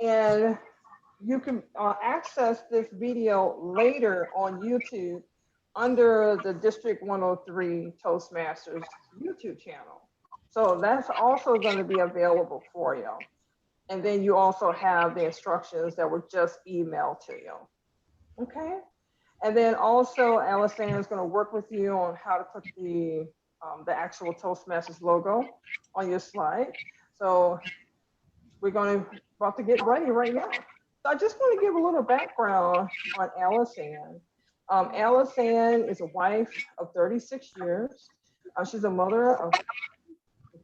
And you can access this video later on YouTube under the District 103 Toastmasters YouTube channel. So that's also going to be available for you. And then you also have the instructions that were just emailed to you. Okay. And then also AlyceAnn is going to work with you on how to put the actual Toastmasters logo on your slide. So we're about to get ready right now. So I just want to give a little background on AlyceAnn. AlyceAnn is a wife of 36 years. She's a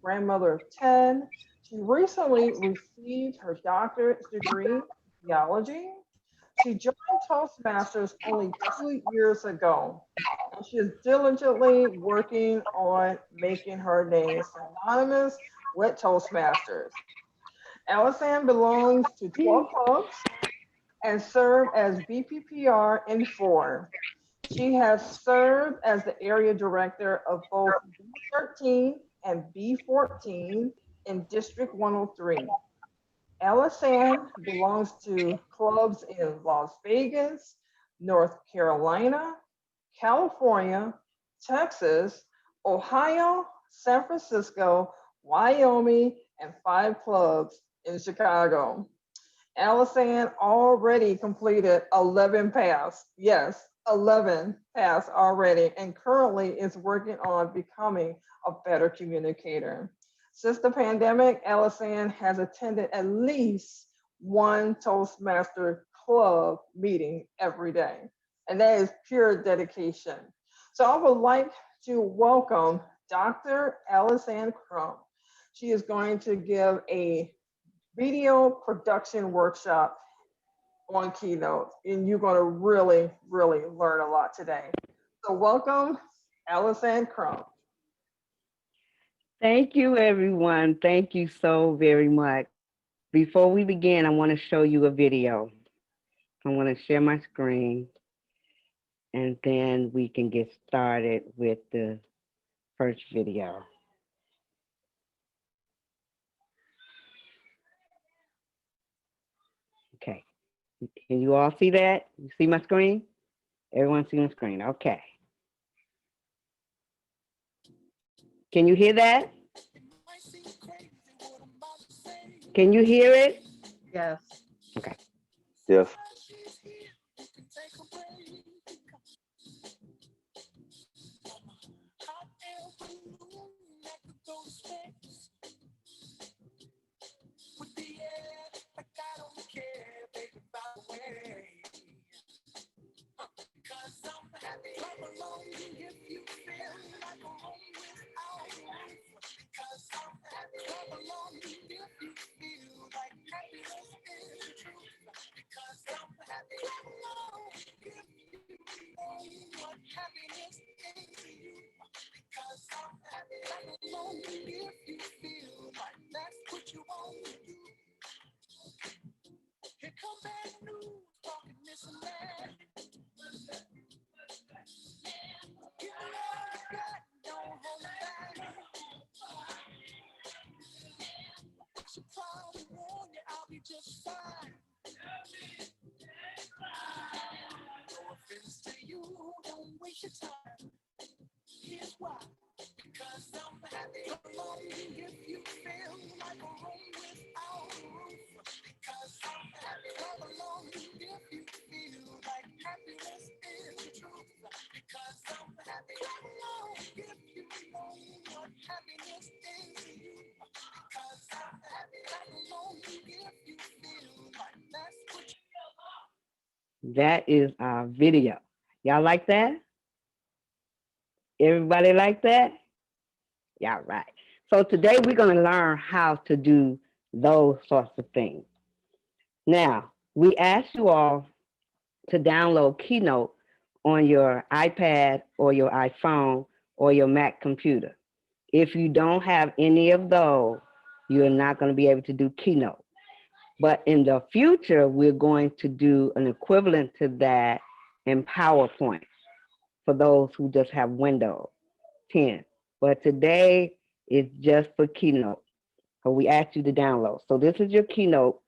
grandmother of 10. She recently received her doctorate degree in theology. She joined Toastmasters only 2 years ago. And she is diligently working on making her name synonymous with Toastmasters. AlyceAnn belongs to 12 clubs and served as VPPR in 4. She has served as the area director of both B13 and B14 in District 103. AlyceAnn belongs to clubs in Las Vegas, North Carolina, California, Texas, Ohio, San Francisco, Wyoming, and 5 clubs in Chicago. AlyceAnn already completed 11 paths. Yes, 11 paths already, and currently is working on becoming a better communicator. Since the pandemic, AlyceAnn has attended at least one Toastmaster Club meeting every day, and that is pure dedication. So I would like to welcome Dr. AlyceAnn Crump. She is going to give a video production workshop on Keynote, and you're going to really, really learn a lot today. So welcome, AlyceAnn Crump. Thank you, everyone. Thank you so very much. Before we begin, I want to show you a video. I want to share my screen, and then we can get started with the first video. Okay. Can you all see that? You see my screen? Everyone see my screen? Okay. Can you hear that? Can you hear it? Yes. Okay. Yes. That is our video. Y'all like that? Everybody like that? Yeah, right. So today we're going to learn how to do those sorts of things. Now, we asked you all to download Keynote on your iPad or your iPhone or your Mac computer. If you don't have any of those, you're not going to be able to do Keynote. But in the future, we're going to do an equivalent to that in PowerPoint for those who just have Windows 10. But today is just for Keynote. So we asked you to download. So this is your Keynote.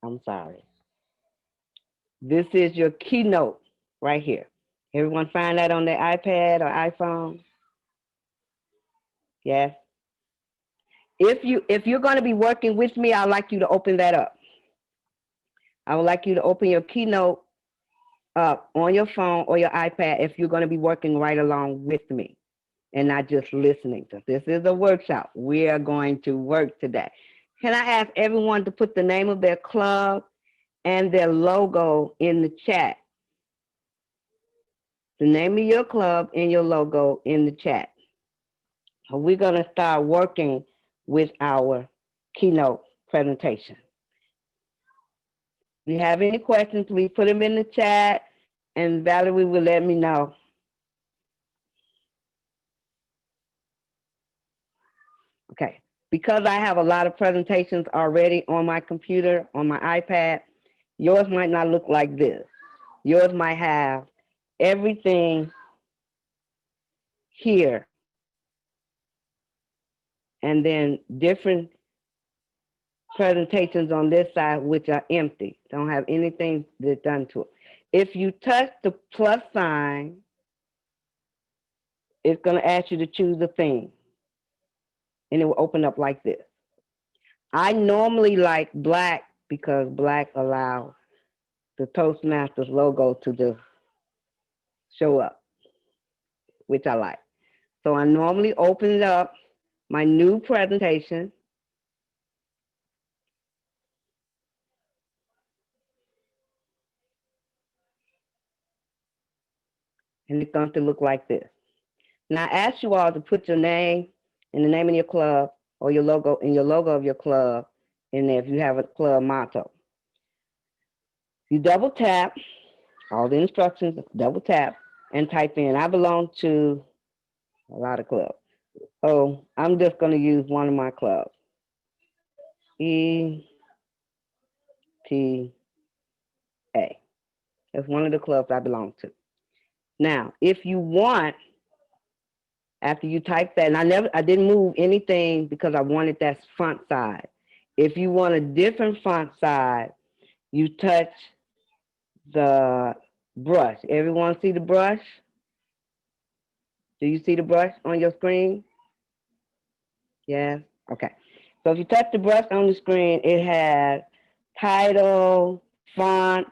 I'm sorry. This is your Keynote right here. Everyone find that on their iPad or iPhone? Yes. If you're going to be working with me, I'd like you to open that up. I would like you to open your Keynote up on your phone or your iPad if you're going to be working right along with me and not just listening. So this is a workshop. We are going to work today. Can I ask everyone to put the name of their club and their logo in the chat? The name of your club and your logo in the chat. So we're going to start working with our Keynote presentation. If you have any questions, please put them in the chat and Valerie will let me know. Okay, because I have a lot of presentations already on my computer, on my iPad, yours might not look like this. Yours might have everything here and then different presentations on this side which are empty, don't have anything that's done to it. If you touch the plus sign, it's going to ask you to choose a theme and it will open up like this. I normally like black because black allows the Toastmasters logo to just show up, which I like. So I normally open up my new presentation. And it's going to look like this. Now I ask you all to put your name and the name of your club or your logo and your logo of your club in there if you have a club motto. You double tap, all the instructions, double tap and type in. I belong to a lot of clubs. So I'm just going to use one of my clubs. EPA. That's one of the clubs I belong to. Now, if you want, after you type that, and I didn't move anything because I wanted that font size. If you want a different font size, you touch the brush. Everyone see the brush? Do you see the brush on your screen? Yes? Okay. So if you touch the brush on the screen, it has title, font,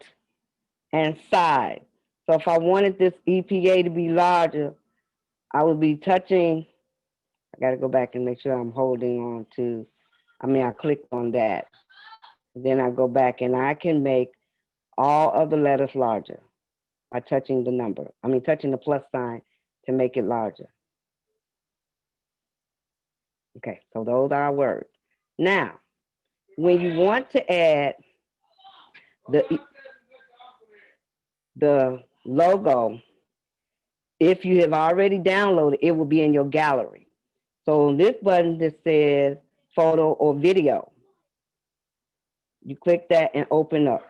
and size. So if I wanted this EPA to be larger, I would be touching, I got to go back and make sure I'm holding on to, I click on that. Then I go back and I can make all of the letters larger by touching the number. Touching the plus sign to make it larger. Okay, so those are our words. Now, when you want to add the logo, if you have already downloaded, it will be in your gallery. So this button that says photo or video, you click that and open up.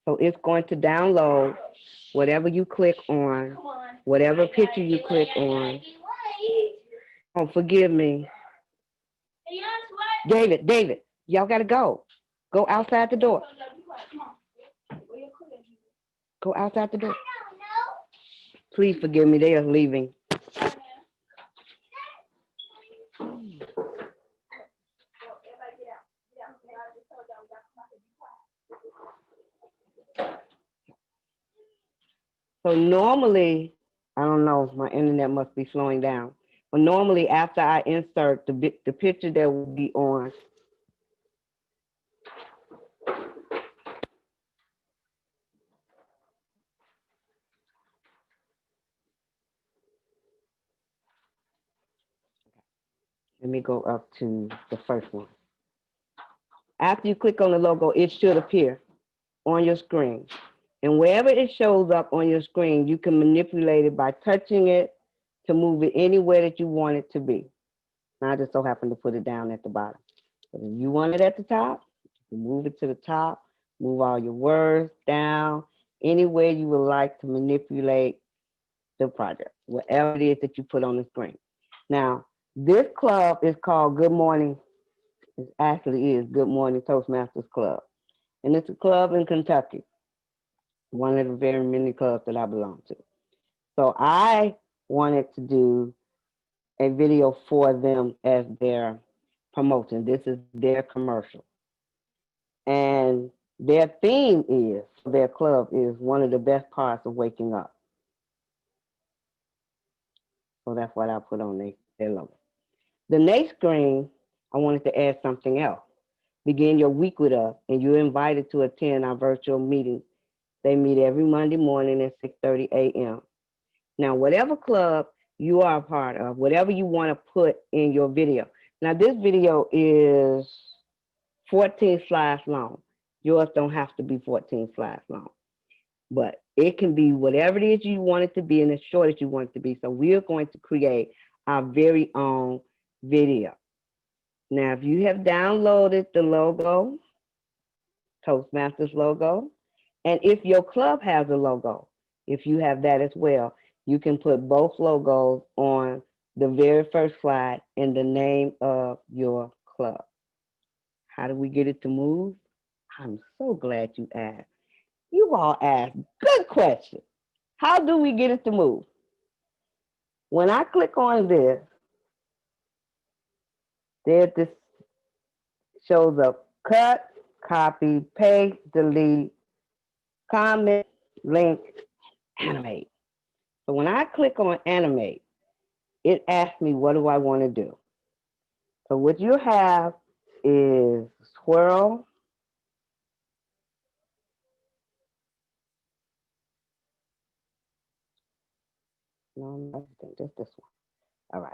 So it's going to download whatever you click on, whatever picture you click on. Oh, forgive me. David, y'all got to go. Go outside the door. Go outside the door. Please forgive me, they are leaving. So normally, I don't know, my internet must be slowing down. But normally after I insert the picture that will be on, let me go up to the first one. After you click on the logo, it should appear on your screen. And wherever it shows up on your screen, you can manipulate it by touching it to move it anywhere that you want it to be. And I just so happen to put it down at the bottom. But if you want it at the top, you can move it to the top, move all your words down, any way you would like to manipulate the project, whatever it is that you put on the screen. Now, this club is called Good Morning. It actually is Good Morning Toastmasters Club. And it's a club in Kentucky, one of the very many clubs that I belong to. So I wanted to do a video for them as their promotion. This is their commercial. And their theme is, their club is one of the best parts of waking up. So that's what I put on their logo. The next screen, I wanted to add something else. Begin your week with us, and you're invited to attend our virtual meetings. They meet every Monday morning at 6:30 a.m. Now, whatever club you are a part of, whatever you want to put in your video. Now, this video is 14 slides long. Yours don't have to be 14 slides long, but it can be whatever it is you want it to be and as short as you want it to be. So we are going to create our very own video. Now, if you have downloaded the logo, Toastmasters logo, and if your club has a logo, if you have that as well, you can put both logos on the very first slide and the name of your club. How do we get it to move? I'm so glad you asked. You all asked good questions. How do we get it to move? When I click on this, this shows up cut, copy, paste, delete, comment, link, animate. So when I click on animate, it asks me, what do I want to do? So what you have is swirl, no, just this one. All right.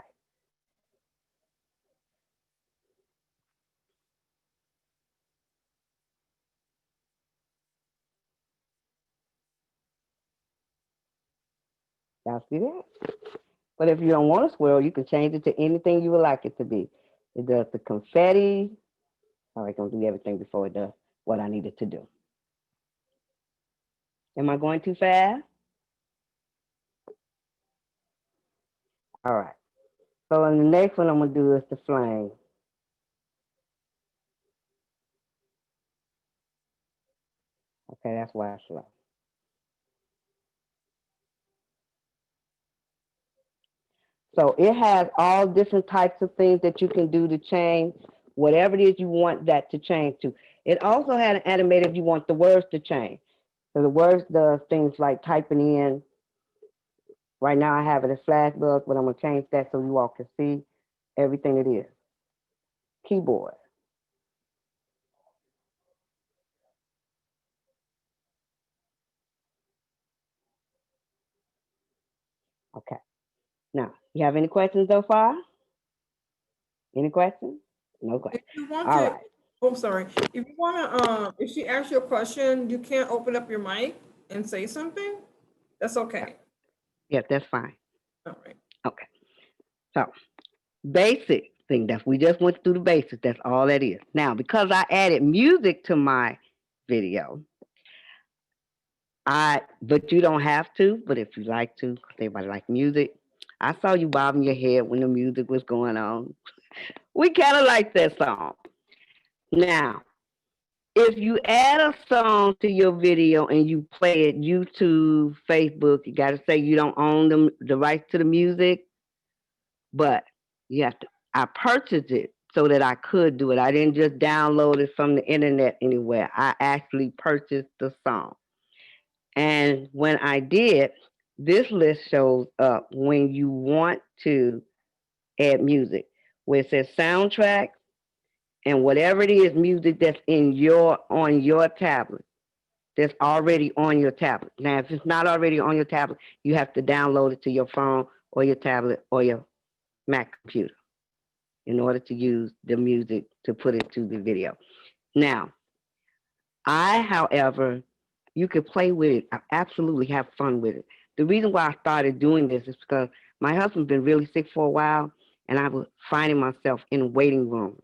Y'all see that? But if you don't want to swirl, you can change it to anything you would like it to be. It does the confetti. All right, gonna do everything before it does what I needed to do. Am I going too fast? All right. So in the next one I'm gonna do is the flame. Okay, that's why it's slow. So it has all different types of things that you can do to change whatever it is you want that to change to. It also had an animator if you want the words to change. So the words does things like typing in. Right now I have it as flashbulbs, but I'm gonna change that so you all can see everything it is. Keyboard. Okay. Now, you have any questions so far? Any questions? No questions. If you want All to, right. oh, sorry. If you want to, if she asks you a question, you can't open up your mic and say something. That's okay. Yeah, that's fine. All right. Okay. So, basic thing that we just went through the basics. That's all that is. Now, because I added music to my video, but you don't have to, but if you like to, because everybody like music. I saw you bobbing your head when the music was going on. We kind of like that song. Now, if you add a song to your video and you play it YouTube, Facebook, you got to say you don't own the rights to the music, but you have to. I purchased it so that I could do it. I didn't just download it from the internet anywhere. I actually purchased the song. And when I did, this list shows up when you want to add music, where it says soundtrack and whatever it is music that's on your tablet, that's already on your tablet. Now, if it's not already on your tablet, you have to download it to your phone or your tablet or your Mac computer in order to use the music to put it to the video. Now, however, you could play with it. I absolutely have fun with it. The reason why I started doing this is because my husband's been really sick for a while, and I was finding myself in a waiting room,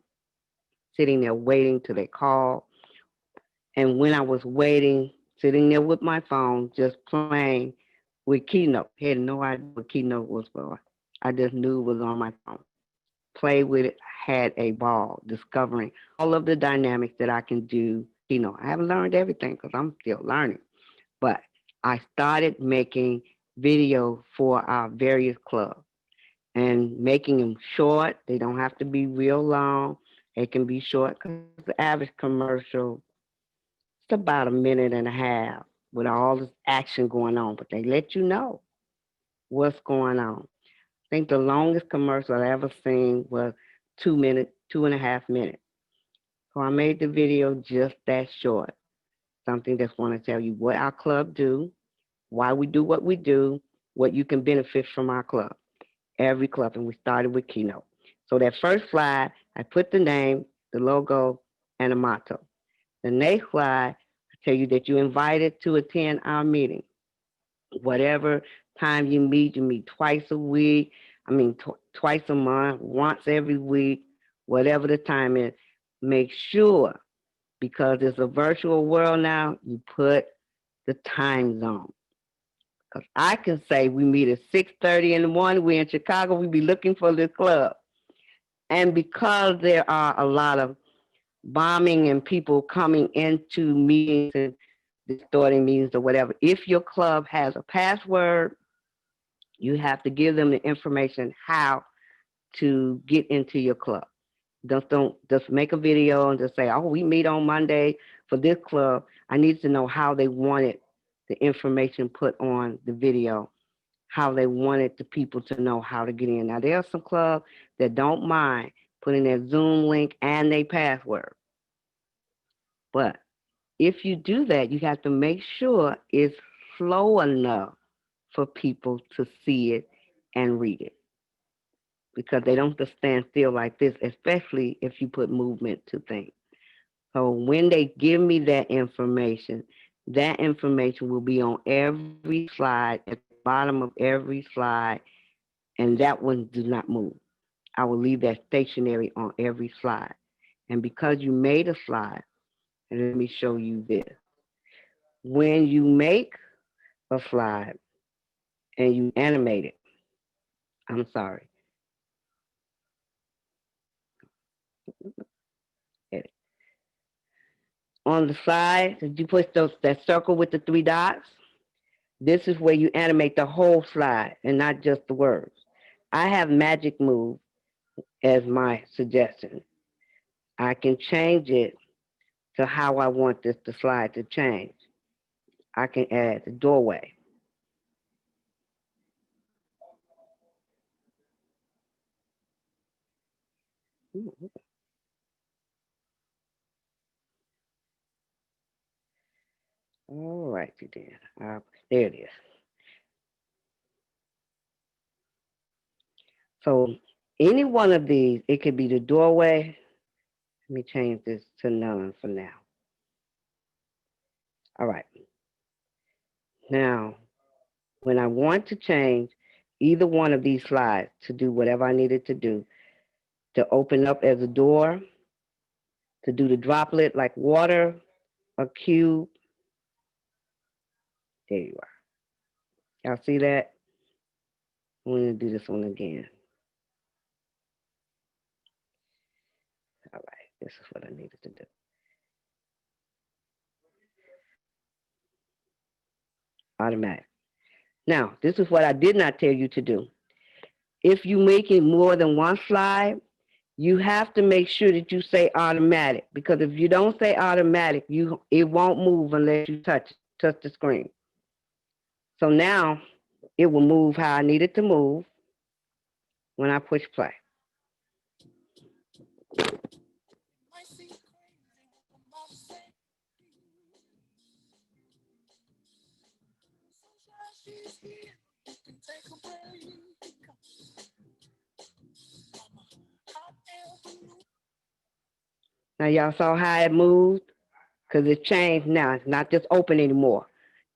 sitting there waiting till they call. And when I was waiting, sitting there with my phone, just playing with Keynote. Had no idea what Keynote was for. I just knew it was on my phone. Played with it, had a ball, discovering all of the dynamics that I can do. I haven't learned everything because I'm still learning, but I started making video for our various clubs and making them short. They don't have to be real long. They can be short because the average commercial, it's about a minute and a half with all this action going on, but they let you know what's going on. I think the longest commercial I ever seen was 2 minutes, 2.5 minutes. So I made the video just that short. Something that's going to tell you what our club do, why we do what we do, what you can benefit from our club. Every club, and we started with Keynote. So that first slide, I put the name, the logo, and a motto. The next slide, I tell you that you're invited to attend our meeting. Whatever time you meet twice a week, twice a month, once every week, whatever the time is, make sure, because it's a virtual world now, you put the time zone. Because I can say we meet at 6:30 in the morning, we're in Chicago, we be looking for this club. And because there are a lot of bombing and people coming into meetings and distorting meetings or whatever, if your club has a password, you have to give them the information how to get into your club. Don't just make a video and just say, oh, we meet on Monday for this club. I need to know how they wanted the information put on the video, how they wanted the people to know how to get in. Now, there are some clubs that don't mind putting their Zoom link and their password. But if you do that, you have to make sure it's slow enough for people to see it and read it, because they don't just stand still like this, especially if you put movement to things. So when they give me that information will be on every slide, at the bottom of every slide, and that one does not move. I will leave that stationary on every slide. And because you made a slide, and let me show you this. When you make a slide and you animate it, I'm sorry. Edit. On the side, did you put that circle with the 3 dots? This is where you animate the whole slide and not just the words. I have magic move as my suggestion. I can change it to how I want the slide to change. I can add the doorway. All righty then. There it is. So any one of these, it could be the doorway. Let me change this to none for now. All right. Now, when I want to change either one of these slides to do whatever I needed to do, to open up as a door, to do the droplet like water, a cube, there you are. Y'all see that? I'm going to do this one again. All right, this is what I needed to do. Automatic. Now, this is what I did not tell you to do. If you make it more than one slide, you have to make sure that you say automatic, because if you don't say automatic, it won't move unless you touch the screen. So now it will move how I need it to move when I push play. Now y'all saw how it moved? Because it changed now. It's not just open anymore.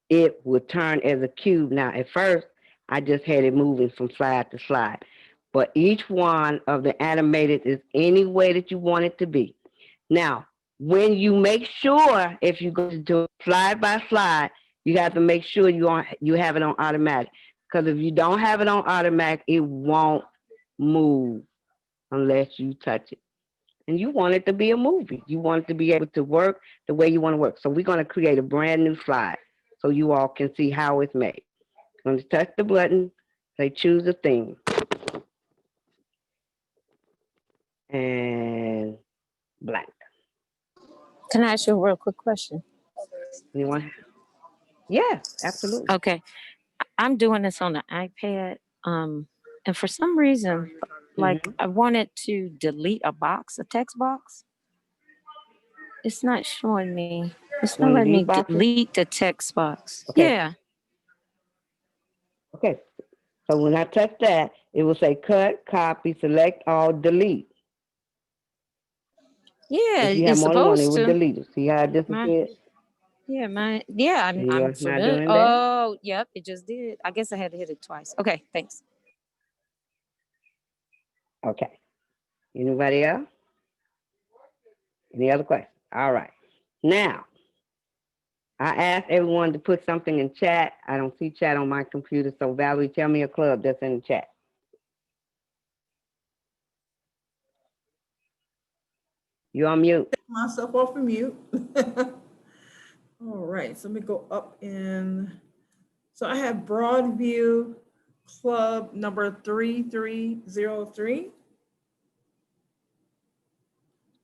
It will turn as a cube now. At first, I just had it moving from slide to slide. But each one of the animated is any way that you want it to be. Now, when you make sure, if you go to do it slide by slide, you have to make sure you have it on automatic. Because if you don't have it on automatic, it won't move unless you touch it. And you want it to be a movie. You want it to be able to work the way you want to work. So we're going to create a brand new slide so you all can see how it's made. I'm going to touch the button, say choose a theme. And blank. Can I ask you a real quick question? Anyone? Yeah, absolutely. Okay. I'm doing this on the iPad. And for some reason, like I wanted to delete a box, a text box. It's not showing me. It's not letting me delete the text box. Okay. Yeah. Okay. So when I touch that, it will say cut, copy, select all, delete. Yeah, if you have it's more than one, it supposed will to. delete it. See how it disappeared? I'm You're not doing that? Oh, yep, it just did. I guess I had to hit it twice. Okay, thanks. Okay. Anybody else? Any other questions? All right. Now, I asked everyone to put something in chat. I don't see chat on my computer, so Valerie, tell me a club that's in the chat. You're on mute. Take myself off of mute. All right, so let me go up in. So I have Broadview Club number 3303.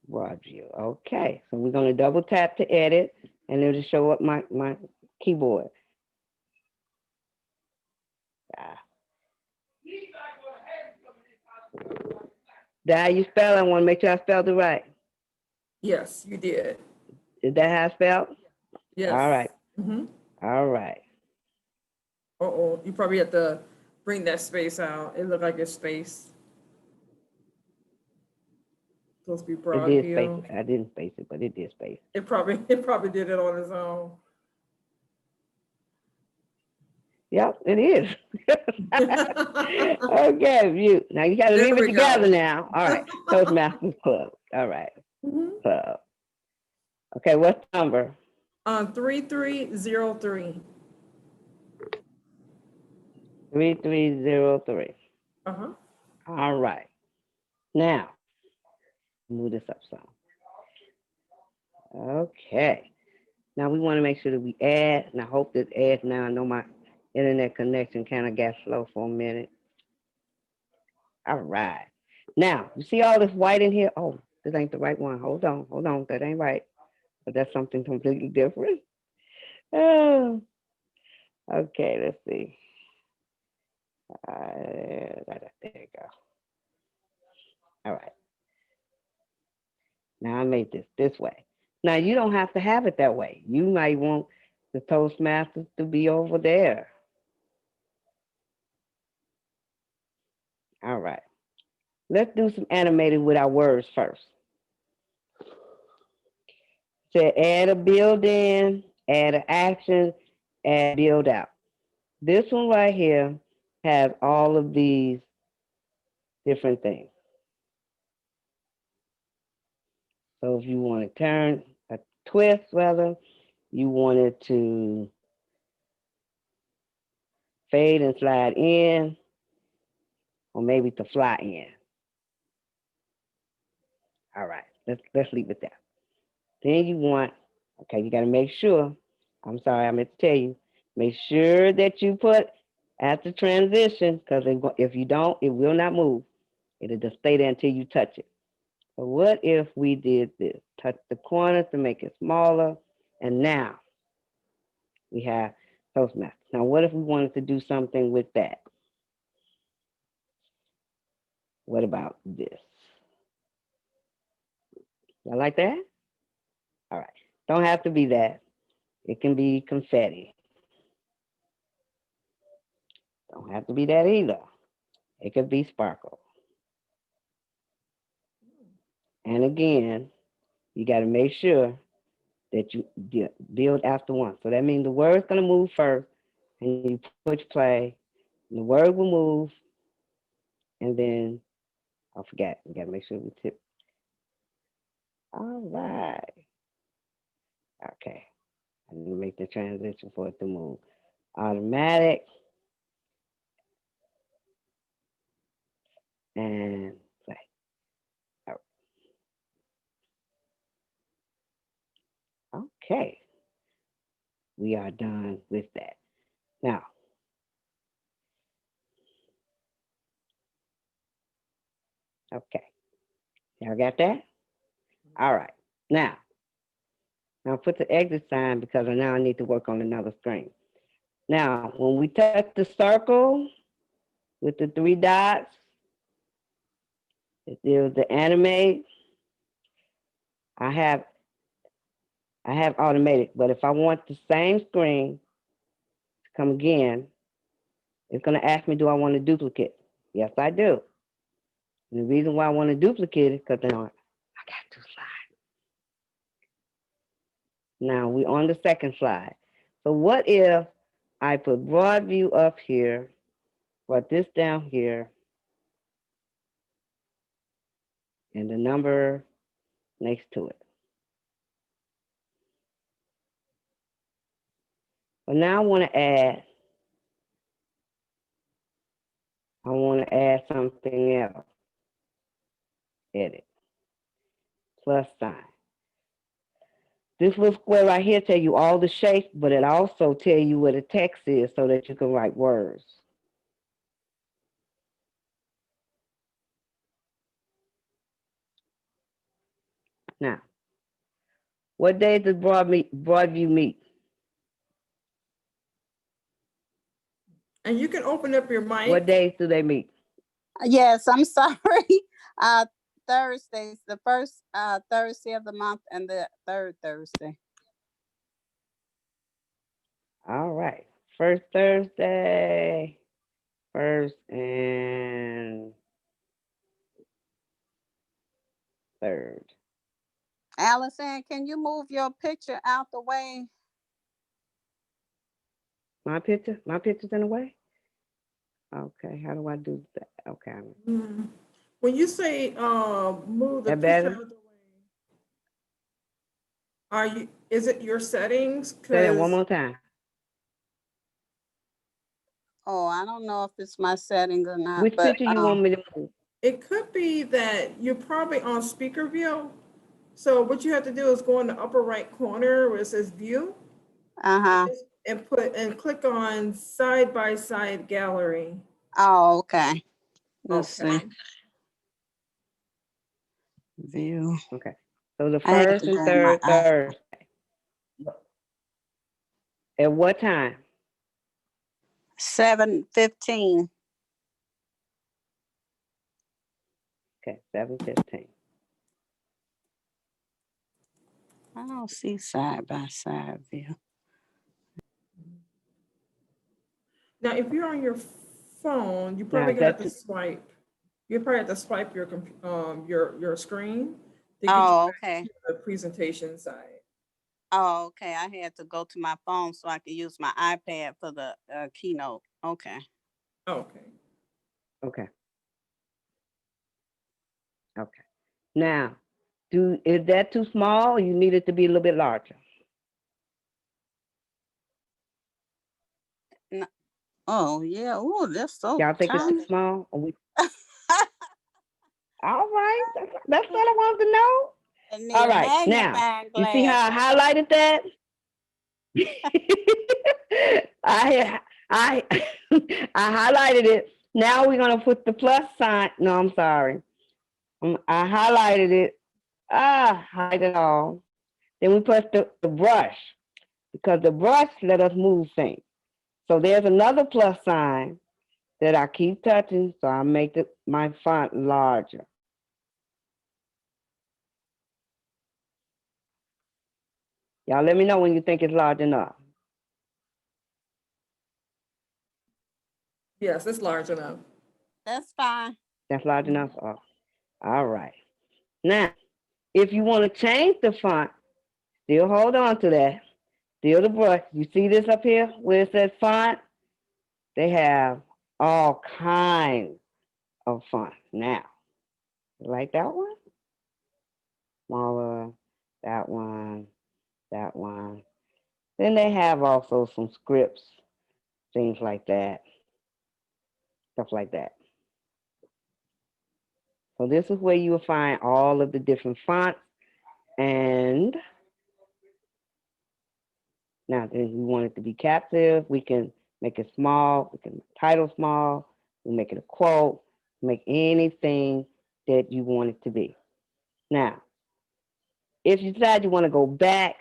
Broadview. Okay, so we're going to double tap to edit, and it'll show up my keyboard. Did how you spell? I want to make sure I spelled it right. Yes, you did. Is that how I spelled? Yes. All right. Mm-hmm. All right. Uh-oh, you probably have to bring that space out. It looked like it's space. Supposed to be It did space Broadview. it. I didn't space it, but it did space. It probably did it on its own. Yep, it is. Okay, mute. Now you got to leave it together now. All right. Toastmasters Club. All right. Mm-hmm. Club. Okay, what's the number? 3303. 3303. Uh-huh. All right. Now, move this up some. Okay. Now we want to make sure that we add, and I hope this adds now. I know my internet connection kind of got slow for a minute. All right. Now, you see all this white in here? Oh, this ain't the right one. Hold on. That ain't right. But that's something completely different. Oh. Okay, let's see. There you go. All right. Now I made this way. Now you don't have to have it that way. You might want the Toastmasters to be over there. All right. Let's do some animated with our words first. So add a build in, add an action, add build out. This one right here has all of these different things. So if you want to turn a twist, rather, you want it to fade and slide in, or maybe to fly in. All right, let's leave it there. Then you want, okay, you got to make sure, I'm sorry, I meant to tell you, make sure that you put at the transition, because if you don't, it will not move. It'll just stay there until you touch it. So what if we did this? Touch the corner to make it smaller, and now we have Toastmasters. Now what if we wanted to do something with that? What about this? I like that? All right. Don't have to be that. It can be confetti. Don't have to be that either. It could be sparkle. And again, you got to make sure that you build after one. So that means the word's going to move first, and you push play, and the word will move, and then, I forgot, we got to make sure we tip. All right. And make the transition for it to move. Automatic. And play. Okay. We are done with that. Now, okay. Y'all got that? All right. Now put the exit sign because now I need to work on another screen. Now, when we touch the circle with the 3 dots, there's the animate. I have automated, but if I want the same screen to come again, it's going to ask me, do I want to duplicate? Yes, I do. And the reason why I want to duplicate it because now I got 2 slides. Now we're on the second slide. So what if I put broad view up here, brought this down here, and the number next to it. But now I want to add something else. Edit. Plus sign. This little square right here tell you all the shapes, but it also tell you where the text is so that you can write words. Now, what day does Broadview meet? And you can open up your mic. What days do they meet? Yes, I'm sorry. Thursdays, the first Thursday of the month and the third Thursday. All right. First Thursday, first and third. AlyceAnn, can you move your picture out the way? My picture's in the way? Okay, how do I do that? Okay. When you say move the That picture better? out of the way, is it your settings? Say that one more time. Oh, I don't know if it's my settings or not. Which picture you want me to move? It could be that you're probably on speaker view. So what you have to do is go in the upper right corner where it says view. And click on side by side gallery. Oh, okay. Let's see. View. Okay. So the first and third Thursday. At what time? 7:15. Okay, 7:15. I don't see side by side view. Now, if you're on your phone, you probably have to swipe. You probably have to swipe your screen to get you back to the presentation side. Oh, okay. I had to go to my phone so I could use my iPad for the keynote. Okay. Okay. Okay. Okay. Now, is that too small or you need it to be a little bit larger? No. Oh, yeah. Oh, that's so Y'all think it's too small? All right. That's what I wanted to know. All right. Now, you see how I highlighted that? I highlighted it. Now we're going to put the plus sign. No, I'm sorry. I highlighted it. Hide it all. Then we press the brush because the brush let us move things. So there's another plus sign that I keep touching, so I make my font larger. Y'all let me know when you think it's large enough. Yes, it's large enough. That's fine. That's large enough? Oh, all right. Now, if you want to change the font, still hold on to that. Still the brush. You see this up here where it says font? They have all kinds of fonts now. Like that one? Smaller, that one, that one. Then they have also some scripts, things like that, stuff like that. So this is where you will find all of the different fonts. And now if we want it to be captive, we can make it small, we can title small, we make it a quote, make anything that you want it to be. Now, if you decide you want to go back,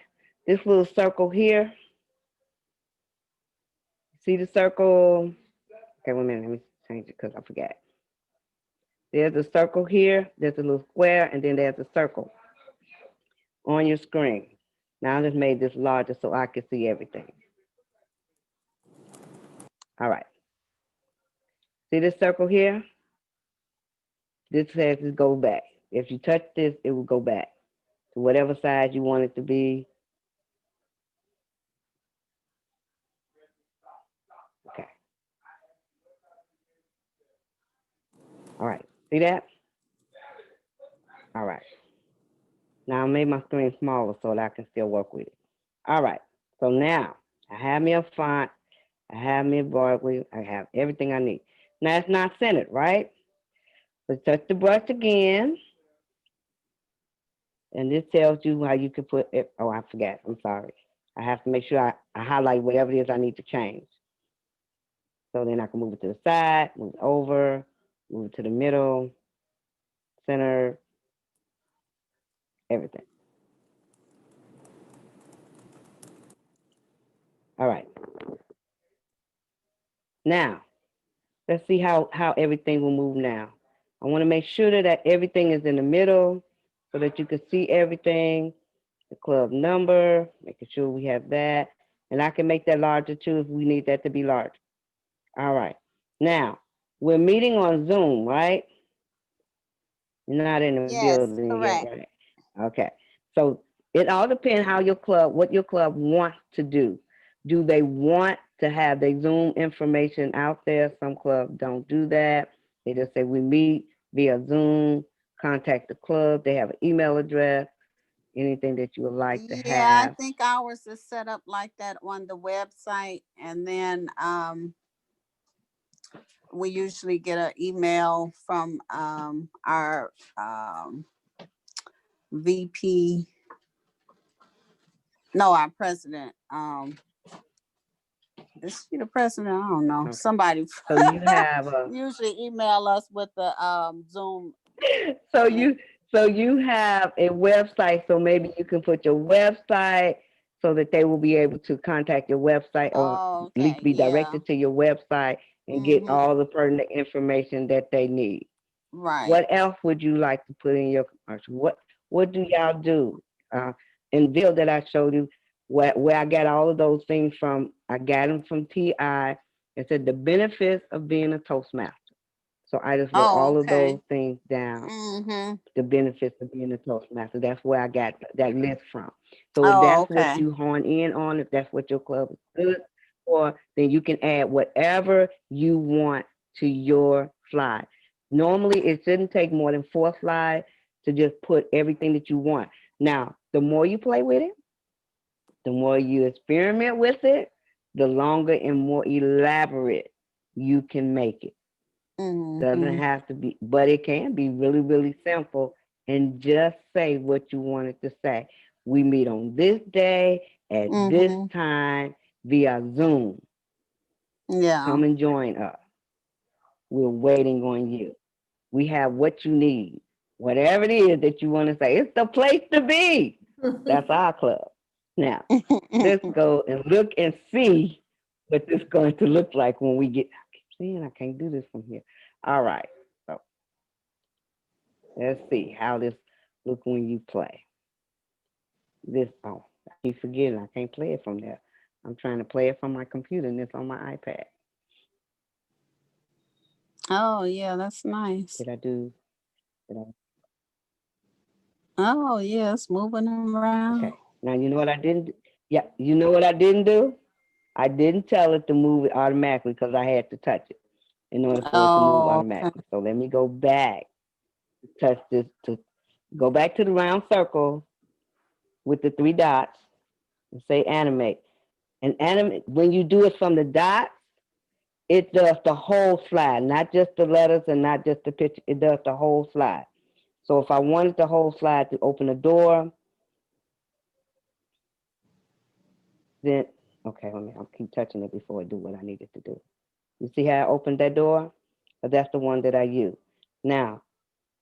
this little circle here, see the circle? Okay, wait a minute, let me change it because I forgot. There's a circle here, there's a little square, and then there's a circle on your screen. Now I just made this larger so I can see everything. All right. See this circle here? This says it go back. If you touch this, it will go back to whatever size you want it to be. Okay. All right. See that? All right. Now I made my screen smaller so that I can still work with it. All right. So now I have me a font. I have me a Barkley. I have everything I need. Now it's not centered, right? So touch the brush again. And this tells you how you can put it. Oh, I forgot. I'm sorry. I have to make sure I highlight whatever it is I need to change. So then I can move it to the side, move it over, move it to the middle, center, everything. All right. Now, let's see how everything will move now. I want to make sure that everything is in the middle so that you can see everything, the club number, making sure we have that. And I can make that larger too if we need that to be large. All right. Now, we're meeting on Zoom, right? You're not in the Yes, building yet, correct. right? Okay. So it all depends how your club, what your club wants to do. Do they want to have their Zoom information out there? Some clubs don't do that. They just say we meet via Zoom, contact the club. They have an email address, anything that you would like to Yeah, I have. think ours is set up like that on the website, and then we usually get an email from our VP, no, our president. Is she the president? I don't know. Okay. Somebody So you have a usually email us with the Zoom. so you have a website, so maybe you can put your website so that they will be able to contact your website or Oh, at least okay, be yeah. directed to your website and get Mm-hmm. all the pertinent information that they need. Right. What else would you like to put in your commercial? What do y'all do? In the video that I showed you, where I got all of those things from, I got them from TI. It said the benefits of being a Toastmaster. So I just wrote Oh, all of those okay. things down, Mm-hmm. the benefits of being a Toastmaster. That's where I got that list from. So if Oh, that's what okay. you hone in on, if that's what your club is good for, then you can add whatever you want to your slide. Normally, it shouldn't take more than 4 slides to just put everything that you want. Now, the more you play with it, the more you experiment with it, the longer and more elaborate you can make it. Doesn't Mm-hmm. have to be, but it can be really, really simple and just say what you wanted to say. We meet on this day at this Mm-hmm. time via Zoom. Yeah. Come and join us. We're waiting on you. We have what you need. Whatever it is that you want to say, it's the place to be. That's our club. Now, let's go and look and see what this is going to look like when we get. I keep saying I can't do this from here. All right. So let's see how this look when you play. This I keep forgetting I can't play it from there. I'm trying to play it from my computer and it's on my iPad. Oh, yeah, that's nice. Did I do? Did I? Oh, yeah, it's moving around. Okay. Now you know what I didn't. Yeah, you know what I didn't do. I didn't tell it to move it automatically because I had to touch it in order for it to move Oh, okay. automatically. So let me go back, touch this to go back to the round circle with the 3 dots and say animate. And when you do it from the dots, it does the whole slide, not just the letters and not just the picture. It does the whole slide. So if I wanted the whole slide to open the door, then, okay, I'll keep touching it before I do what I needed to do. You see how I opened that door? But that's the one that I use. Now,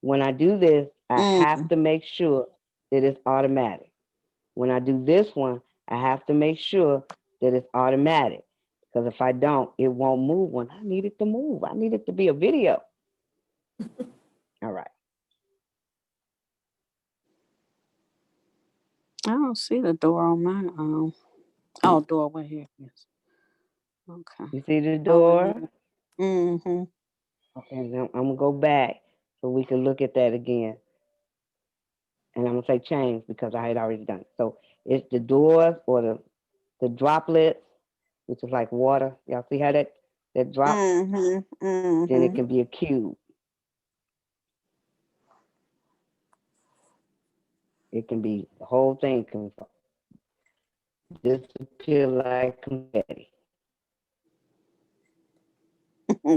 when I do this, I have to make sure that it's automatic. When I do this one, I have to make sure that it's automatic. Because if I don't, it won't move when I need it to move. I need it to be a video. All right. I don't see the door on my doorway here. Yes. Okay. You see the door? Mm-hmm. Okay, now I'm gonna go back so we can look at that again. And I'm gonna say change because I had already done it. So it's the doors or the droplets, which is like water. Y'all see how that drops? Mm-hmm. Mm-hmm. Then it can be a cube. It can be the whole thing can disappear like confetti.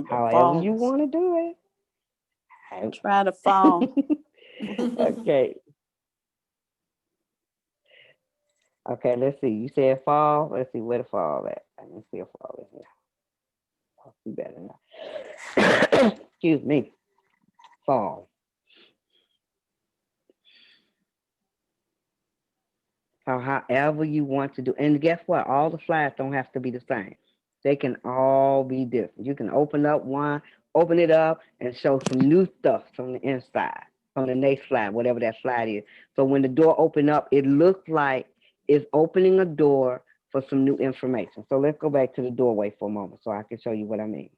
However you want to do it. Try to fall. Okay. Okay, let's see. You said fall. Let's see where to fall at. I can see a fall in here. I'll see better now. Excuse me. Fall. However you want to do. And guess what? All the slides don't have to be the same. They can all be different. You can open it up and show some new stuff from the inside, from the next slide, whatever that slide is. So when the door open up, it looks like it's opening a door for some new information. So let's go back to the doorway for a moment so I can show you what I mean.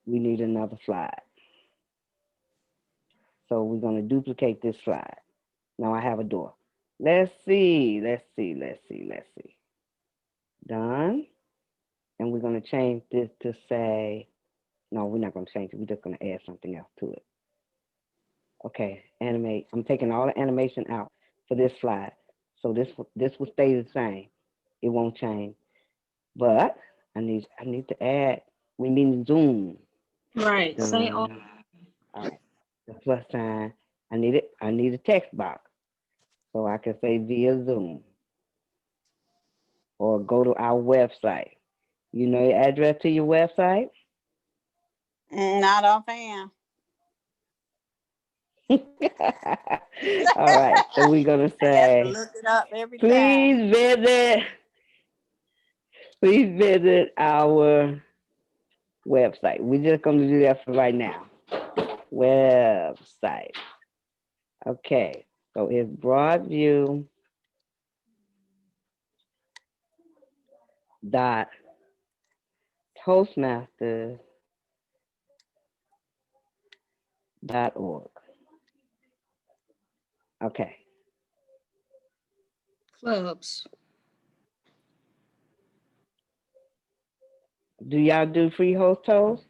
We need another slide. So we're going to duplicate this slide. Now I have a door. Let's see. Done. And we're going to change this to say, no, we're not going to change it. We're just going to add something else to it. Okay, animate. I'm taking all the animation out for this slide. So this will stay the same. It won't change. But I need to add, we need zoom. Right. Say all. All right. The plus sign. I need a text box. So I can say via Zoom. Or go to our website. You know your address to your website? Not offhand. All right. So we're gonna say look it up every please visit our website. We're just gonna do that for right now. Website. Okay. So it's Broadview dot Toastmasters.org. Okay. Clubs. Do y'all do free host toast?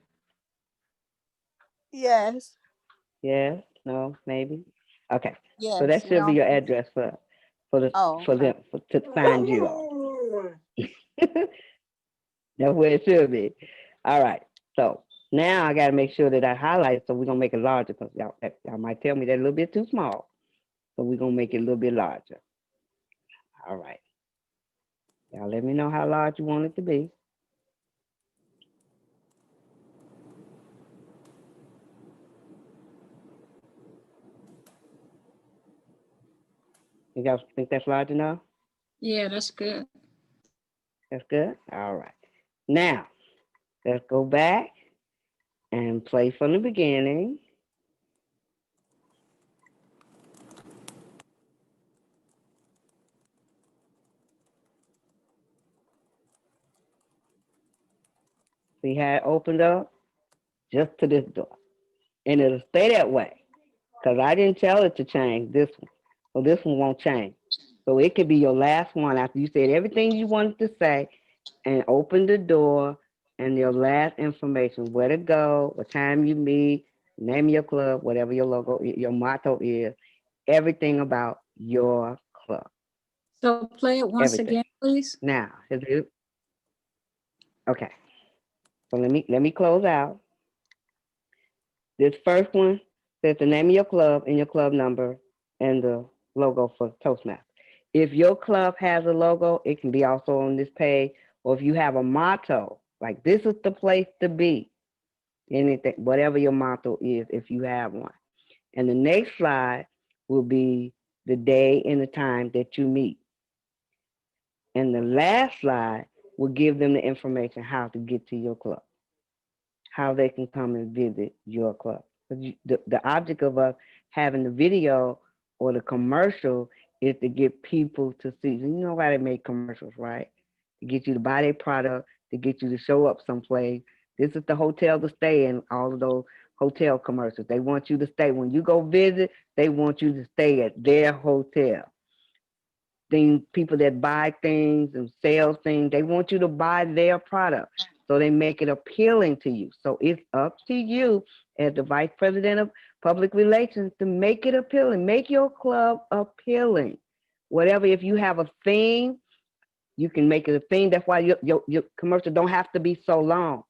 Yes. Yes, no, maybe. Okay. Yes. So that should be your address to find you all. That's where it should be. All right. So now I got to make sure that I highlight. So we're gonna make it larger because y'all might tell me that a little bit too small. So we're gonna make it a little bit larger. All right. Y'all let me know how large you want it to be. You guys think that's large enough? Yeah, that's good. That's good? All right. Now, let's go back and play from the beginning. See how it opened up? Just to this door. And it'll stay that way because I didn't tell it to change this one. So this one won't change. So it could be your last one after you said everything you wanted to say and open the door and your last information, where to go, what time you meet, name of your club, whatever your logo, your motto is, everything about your club. So play it once everything. again, please. Now, okay. So let me close out. This first one says the name of your club and your club number and the logo for Toastmasters. If your club has a logo, it can be also on this page. Or if you have a motto, like this is the place to be, anything, whatever your motto is, if you have one. And the next slide will be the day and the time that you meet. And the last slide will give them the information how to get to your club, how they can come and visit your club. The object of us having the video or the commercial is to get people to see. You know why they make commercials, right? To get you to buy their product, to get you to show up someplace. This is the hotel to stay in, all of those hotel commercials. They want you to stay. When you go visit, they want you to stay at their hotel. Things, people that buy things and sell things, they want you to buy their product. So they make it appealing to you. So it's up to you as the vice president of public relations to make it appealing. Make your club appealing. Whatever, if you have a theme, you can make it a theme. That's why your commercial don't have to be so long.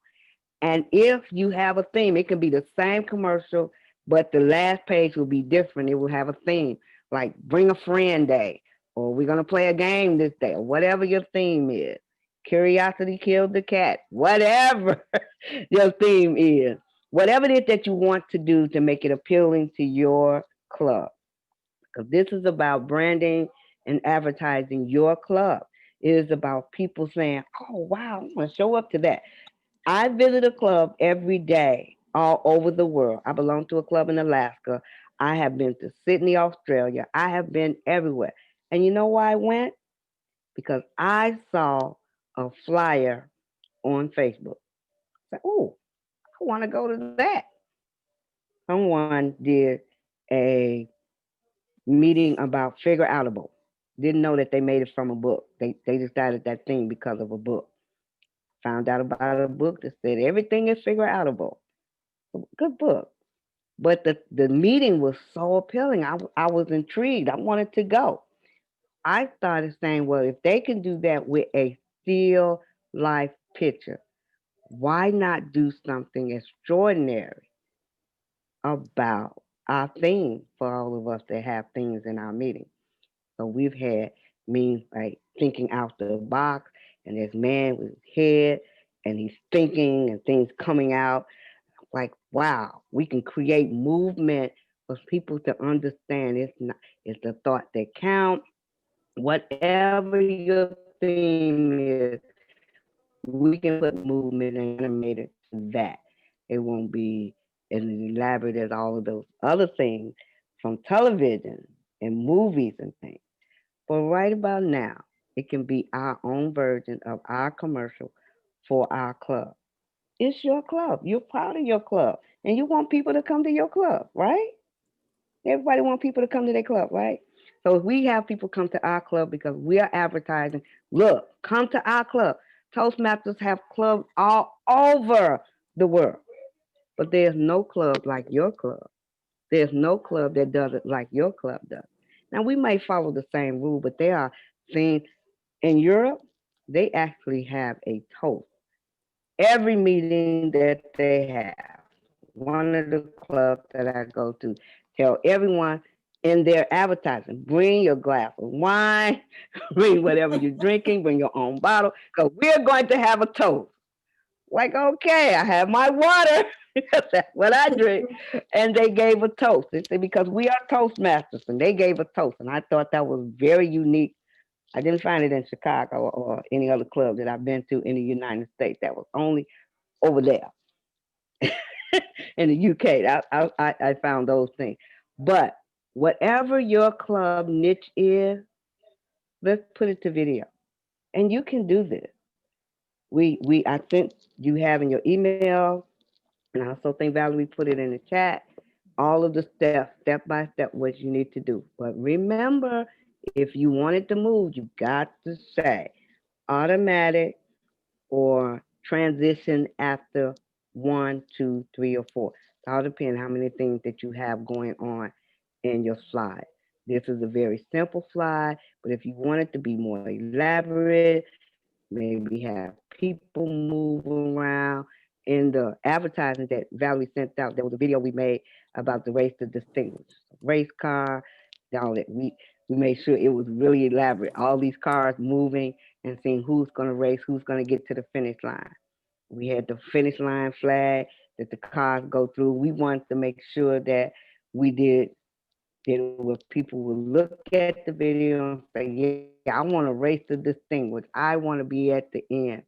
And if you have a theme, it can be the same commercial, but the last page will be different. It will have a theme, like bring a friend day, or we're going to play a game this day, or whatever your theme is. Curiosity killed the cat, whatever your theme is. Whatever it is that you want to do to make it appealing to your club. Because this is about branding and advertising your club. It is about people saying, oh, wow, I'm going to show up to that. I visit a club every day all over the world. I belong to a club in Alaska. I have been to Sydney, Australia. I have been everywhere. And you know why I went? Because I saw a flyer on Facebook. I said, oh, I want to go to that. Someone did a meeting about figure outable. Didn't know that they made it from a book. They decided that thing because of a book. Found out about a book that said everything is figure outable. Good book. But the meeting was so appealing. I was intrigued. I wanted to go. I started saying, well, if they can do that with a still life picture, why not do something extraordinary about our theme for all of us that have things in our meeting? So we've had meetings like thinking out the box, and this man with his head, and he's thinking and things coming out. Like, wow, we can create movement for people to understand it's the thought that counts. Whatever your theme is, we can put movement and animate it to that. It won't be as elaborate as all of those other things from television and movies and things. But right about now, it can be our own version of our commercial for our club. It's your club. You're proud of your club. And you want people to come to your club, right? Everybody wants people to come to their club, right? So if we have people come to our club because we are advertising, look, come to our club. Toastmasters have clubs all over the world. But there's no club like your club. There's no club that does it like your club does. Now we may follow the same rule, but there are things in Europe, they actually have a toast every meeting that they have. One of the clubs that I go to tell everyone in their advertising, bring your glass of wine, bring whatever you're drinking, bring your own bottle, because we're going to have a toast. Like, okay, I have my water. That's what I drink. And they gave a toast. They said, because we are Toastmasters, and they gave a toast. And I thought that was very unique. I didn't find it in Chicago or any other club that I've been to in the United States. That was only over there in the UK. I found those things. But whatever your club niche is, let's put it to video. And you can do this. I think you have in your email, and I also think Valerie put it in the chat, all of the steps, step by step, what you need to do. But remember, if you wanted to move, you got to say automatic or transition after 1, 2, 3, or 4. It all depends how many things that you have going on in your slide. This is a very simple slide, but if you want it to be more elaborate, maybe have people move around. In the advertising that Valerie sent out, there was a video we made about the race to distinguish. Race car, all that. We made sure it was really elaborate. All these cars moving and seeing who's gonna race, who's gonna get to the finish line. We had the finish line flag that the cars go through. We wanted to make sure that we did that where people would look at the video and say, yeah, I want to race to distinguish. I want to be at the end.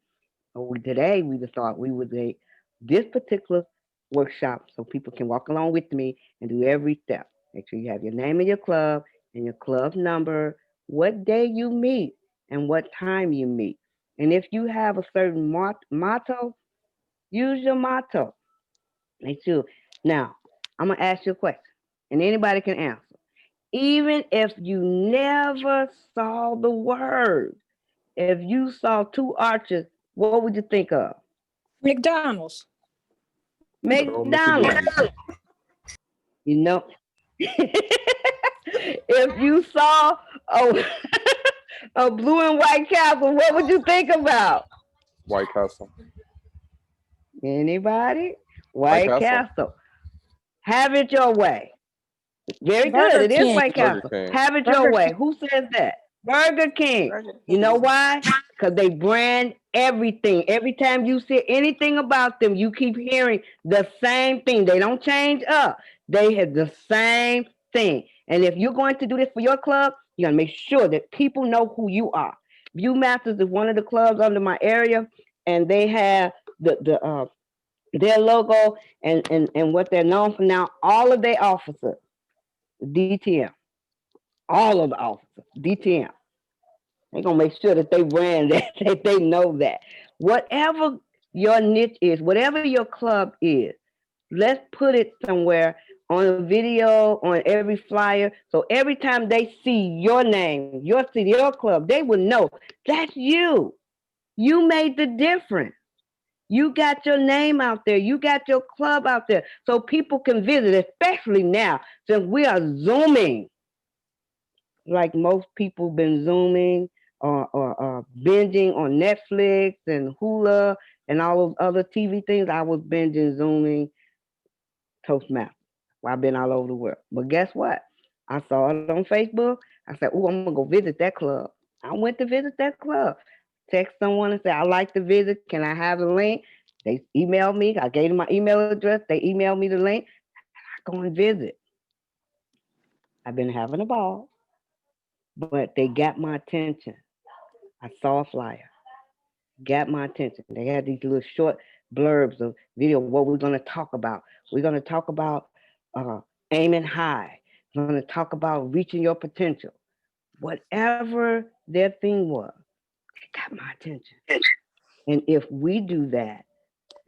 Today, we just thought we would make this particular workshop so people can walk along with me and do every step. Make sure you have your name of your club and your club number, what day you meet, and what time you meet. And if you have a certain motto, use your motto. Make sure. Now, I'm going to ask you a question, and anybody can answer. Even if you never saw the word, if you saw two arches, what would you think of? McDonald's. McDonald's. You know, if you saw a, a blue and white castle, what would you think about? White Castle. Anybody? White White Castle. Castle. Have it your way. Very Burger good. It is King. White Burger Castle. King. Have it Burger your way. King. Who says that? Burger King. Burger You know King. why? Because they brand everything. Every time you see anything about them, you keep hearing the same thing. They don't change up. They have the same thing. And if you're going to do this for your club, you gotta make sure that people know who you are. Viewmasters is one of the clubs under my area, and they have their logo and what they're known for now. All of their officers, DTM, all of the officers, DTM. They're gonna make sure that they brand that they know that. Whatever your niche is, whatever your club is, let's put it somewhere on a video, on every flyer. So every time they see your name, your city, your club, they will know that's you. You made the difference. You got your name out there. You got your club out there. So people can visit, especially now, since we are Zooming. Like most people been Zooming or binging on Netflix and Hulu and all those other TV things. I was binging, Zooming, Toastmasters. Well, I've been all over the world. But guess what? I saw it on Facebook. I said, oh, I'm going to go visit that club. I went to visit that club. Text someone and say, I like to visit. Can I have the link? They emailed me. I gave them my email address. They emailed me the link. I go and visit. I've been having a ball, but they got my attention. I saw a flyer, got my attention. They had these little short blurbs of video, what we're going to talk about. We're going to talk about aiming high. We're going to talk about reaching your potential. Whatever their thing was, they got my attention. And if we do that,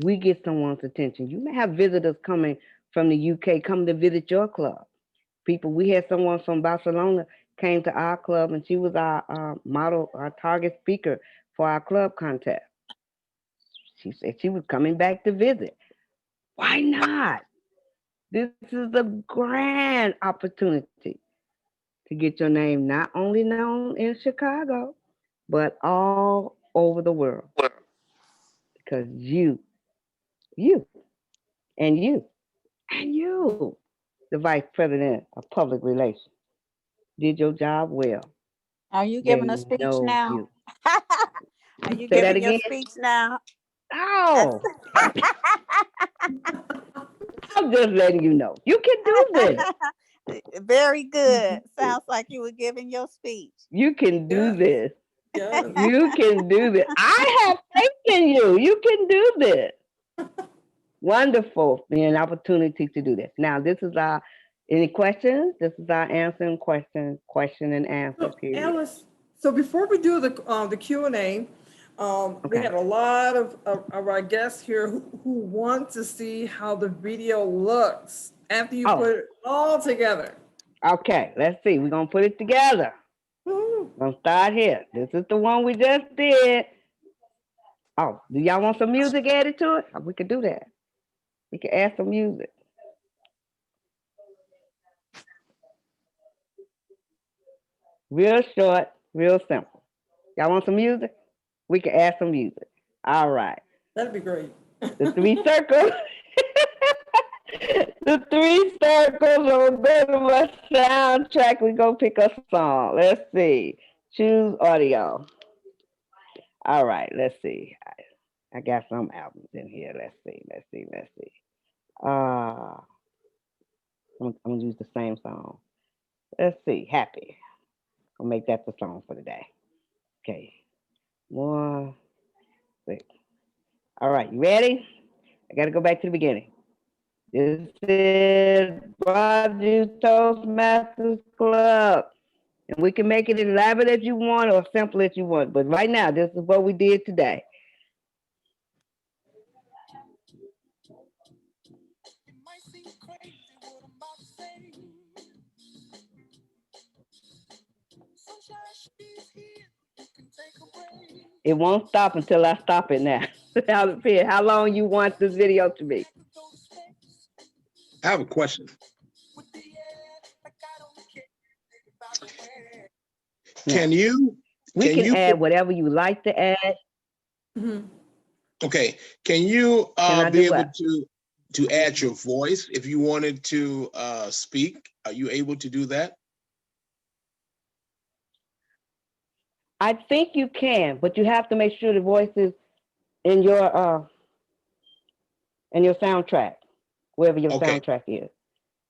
we get someone's attention. You may have visitors coming from the UK come to visit your club. People, we had someone from Barcelona came to our club, and she was our model, our target speaker for our club contest. She said she was coming back to visit. Why not? This is a grand opportunity to get your name not only known in Chicago, but all over the world. Because you, and you, and you, the Vice President of Public Relations, did your job well. Are you They giving a speech know now? you. Are you Say that giving your again? speech now? Oh, I'm just letting you know. You can do this. Very good. Sounds like you were giving your speech. You can do this. Yes. You can do this. I have faith in you. You can do this. Wonderful. An opportunity to do this. Now, this is our, any questions? This is our answering question and answer So, period. Alice, so before we do the Q&A, we Okay. had a lot of our guests here who want to see how the video looks after you Oh. put it all together. Okay, let's see. We're going to put it together. Woo. We're going to start here. This is the one we just did. Oh, do y'all want some music added to it? We could do that. We can add some music. Real short, real simple. Y'all want some music? We can add some music. All right. That'd be great. The three circles. The three circles are a bit of a soundtrack. We go pick a song. Let's see. Choose audio. All right, let's see. I got some albums in here. Let's see. I'm gonna use the same song. Let's see. Happy. I'll make that the song for the day. Okay. 1, 6. All right, you ready? I gotta go back to the beginning. This is Broadview Toastmasters Club. And we can make it as elaborate as you want or simple as you want. But right now, this is what we did today. It won't stop until I stop it now. How long you want this video to be? I have a question. Can you? We can add put, whatever you like to add. Mhm. okay. Can you Can I be do able what? to add your voice if you wanted to speak? Are you able to do that? I think you can, but you have to make sure the voice is in your soundtrack, wherever your Okay. soundtrack is.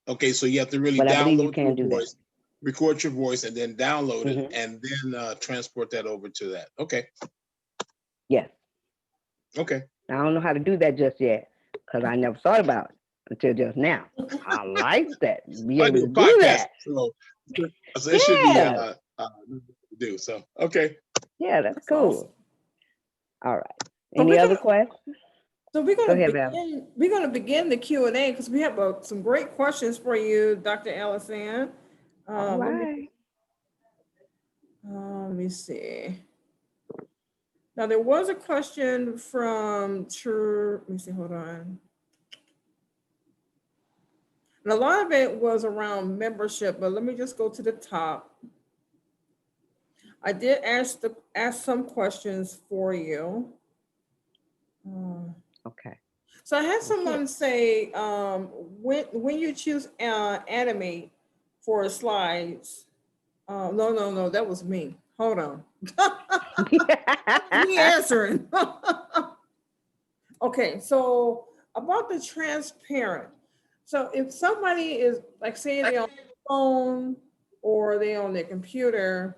Okay, so you have to really But I believe you download can your do that. voice, record your voice, and then download it, Mhm. and then transport that over to that. Okay. Yes. Okay. I don't know how to do that just yet because I never thought about it until just now. I like that. Be I able do to a do podcast, that. so it should be Yeah. to do. So okay. Yeah, that's That's cool. awesome. All right. So Any we're other gonna- questions? So we're Go going to ahead, Val. begin the Q&A because we have some great questions for you, Dr. AlyceAnn. All right. Let me see. Now there was a question from let me see, hold on. And a lot of it was around membership, but let me just go to the top. I did ask some questions for you. Okay. So I had someone say, when you choose animate for slides, no, that was me. Hold on. Me answering. Okay, so about the transparent. So if somebody is like, say they're on their phone or they on their computer,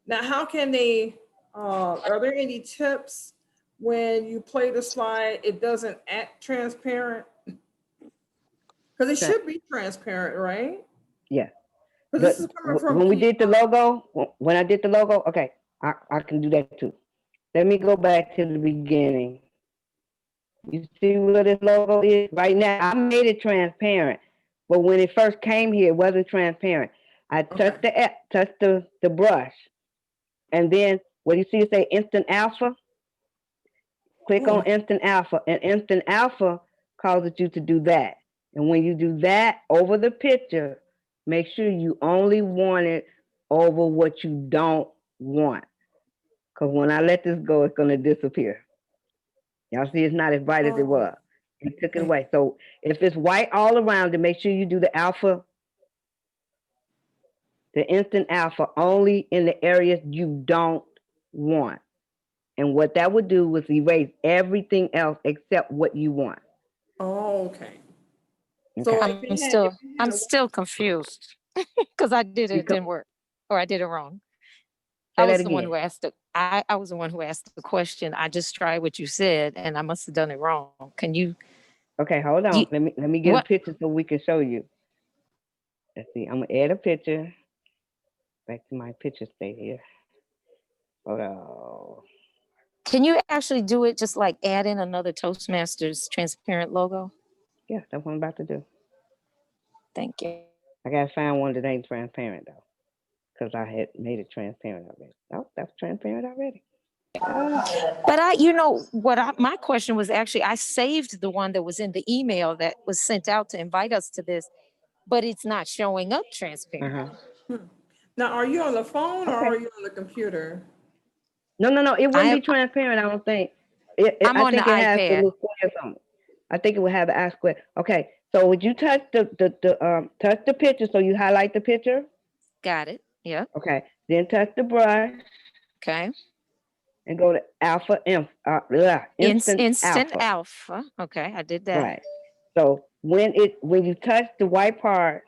now how can they, are there any tips when you play the slide, it doesn't act transparent? Because it should be transparent, right? Yeah. Because this is coming from When we did the logo, when I did the logo, okay, I can do that too. Let me go back to the beginning. You see what this logo is? Right now, I made it transparent, but when it first came here, it wasn't transparent. I touched the brush, and then what you see it say Instant Alpha? Click on Instant Alpha, and Instant Alpha causes you to do that. And when you do that over the picture, make sure you only want it over what you don't want. Because when I let this go, it's going to disappear. Y'all see it's not as bright as it was. You took it away. So if it's white all around, then make sure you do the alpha, the instant alpha only in the areas you don't want. And what that would do was erase everything else except what you want. Oh, okay. Okay. So I'm still confused because I did it didn't work, or I did it wrong. Say I was that the one again. who asked I was the one who asked the question. I just tried what you said, and I must have done it wrong. Can you? Okay, hold on. Let me get what? a picture so we can show you. Let's see. I'm gonna add a picture. Back to my picture state here. Hold on. Can you actually do it just like add in another Toastmasters transparent logo? Yeah, that's what I'm about to do. Thank you. I gotta find one that ain't transparent though, because I had made it transparent already. Oh, that's transparent already. But my question was actually, I saved the one that was in the email that was sent out to invite us to this, but it's not showing up transparent. Now, are you on the phone or Okay. are you on the computer? No, it wouldn't be I, transparent, I don't think. I'm I on the think it has the iPad. little squares on it. I think it would have the I square. Okay, so would you touch touch the picture so you highlight the picture? Got it. Yep. Okay, then touch the brush Okay. and go to instant Instant alpha. alpha. Okay, I did that. Right. So when you touch the white part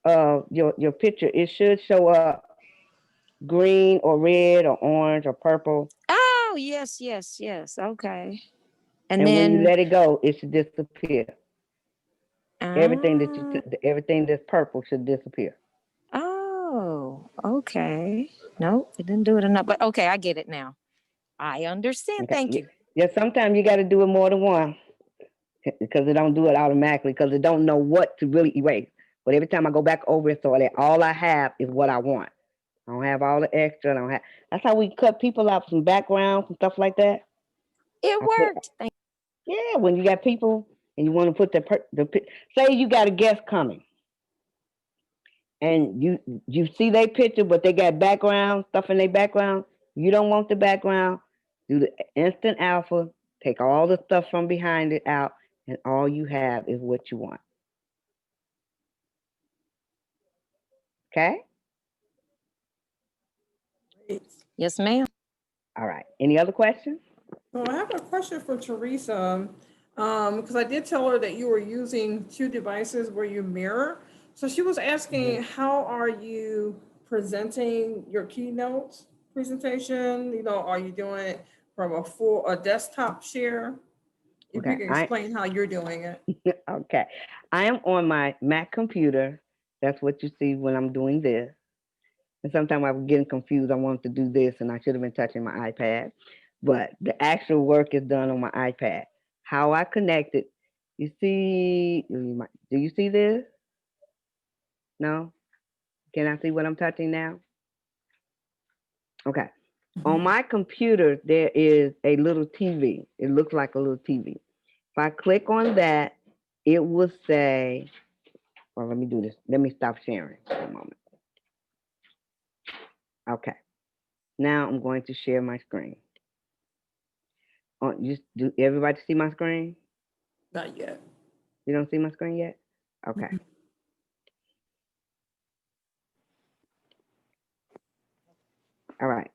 of your picture, it should show up green or red or orange or purple. Oh, yes, yes, yes. Okay. And And when you then, let it go, it should disappear. ah, Everything that's purple should disappear. oh, okay. Nope, it didn't do it enough. But okay, I get it now. I understand. Okay. Thank you. Yeah, sometimes you got to do it more than one because it don't do it automatically because it don't know what to really erase. But every time I go back over it, so that all I have is what I want. I don't have all the extra. I don't have. That's how we cut people out from backgrounds and stuff like that. It I put worked. Thank yeah. When you got people and you want to put say you got a guest coming and you see their picture, but they got background stuff in their background. You don't want the background. Do the instant alpha. Take all the stuff from behind it out, and all you have is what you want. Okay. Yes, ma'am. All right. Any other questions? So I have a question for Teresa, because I did tell her that you were using two devices where you mirror. So she was asking, how are you presenting your keynote presentation? You know, are you doing it from a desktop share? If you Okay. can explain how you're doing it. Okay. I am on my Mac computer. That's what you see when I'm doing this. And sometimes I'm getting confused. I wanted to do this and I should have been touching my iPad. But the actual work is done on my iPad. How I connect it, you see, do you see this? No? Can I see what I'm touching now? Okay. On my computer, there is a little TV. It looks like a little TV. If I click on that, it will say, well, let me do this. Let me stop sharing for a moment. Okay. Now I'm going to share my screen. Do everybody see my screen? Not yet. You don't see my screen yet? Okay. All right.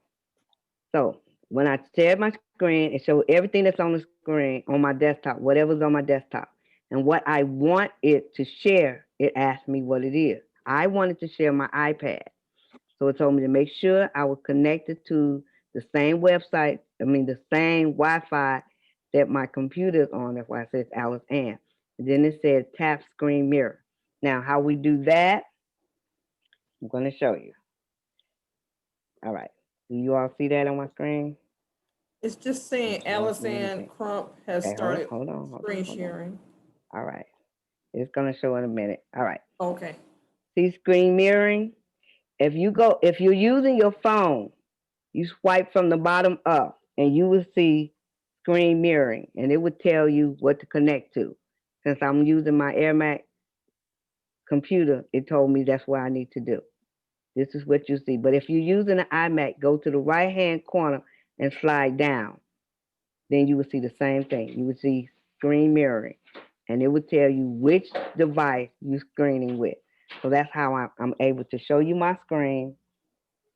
So when I share my screen, it shows everything that's on the screen on my desktop, whatever's on my desktop. And what I want it to share, it asks me what it is. I wanted to share my iPad. So it told me to make sure I was connected to the same website, the same Wi-Fi that my computer is on. That's why it says AlyceAnn. And then it said tap screen mirror. Now, how we do that, I'm going to show you. All right. Do you all see that on my screen? It's just saying AlyceAnn Crump has Okay, started hold on. screen sharing. All right. It's going to show in a minute. All right. Okay. See screen mirroring? If you're using your phone, you swipe from the bottom up and you will see screen mirroring and it would tell you what to connect to. Since I'm using my AirMac computer, it told me that's what I need to do. This is what you see. But if you're using an iMac, go to the right-hand corner and slide down. Then you will see the same thing. You would see screen mirroring and it would tell you which device you're screening with. So that's how I'm able to show you my screen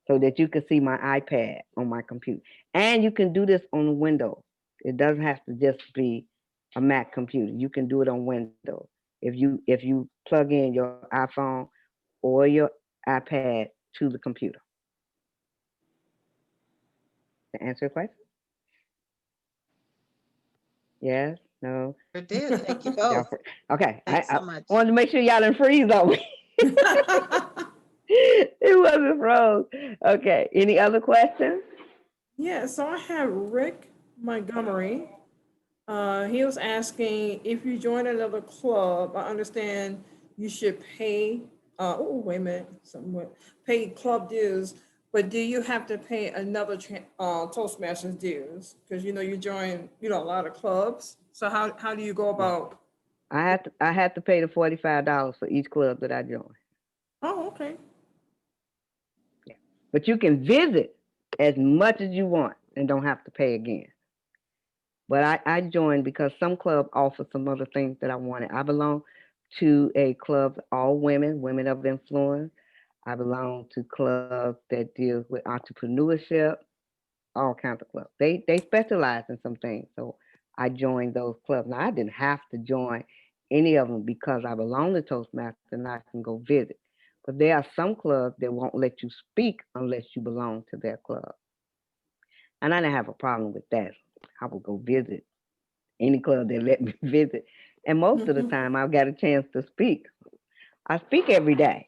so that you can see my iPad on my computer. And you can do this on Windows. It doesn't have to just be a Mac computer. You can do it on Windows. If you plug in your iPhone or your iPad to the computer. To answer your question? Yes? No? It did. Thank you both. Okay. Thanks I so much. wanted to make sure y'all didn't freeze on me. It wasn't froze. Okay. Any other questions? Yeah, so I have Rick Montgomery. He was asking if you join another club, I understand you should pay, oh, wait a minute, pay club dues, but do you have to pay another Toastmasters dues? Because you join, a lot of clubs. So how do you go about? I had to pay the $45 for each club that I joined. Oh, okay. But you can visit as much as you want and don't have to pay again. But I joined because some club offer some other things that I wanted. I belong to a club, all women, women of influence. I belong to clubs that deal with entrepreneurship, all kinds of clubs. They specialize in some things. So I joined those clubs. Now I didn't have to join any of them because I belong to Toastmasters and I can go visit. But there are some clubs that won't let you speak unless you belong to their club. And I didn't have a problem with that. I would go visit any club that let me visit. And most of the time I've got a chance to speak. I speak every day.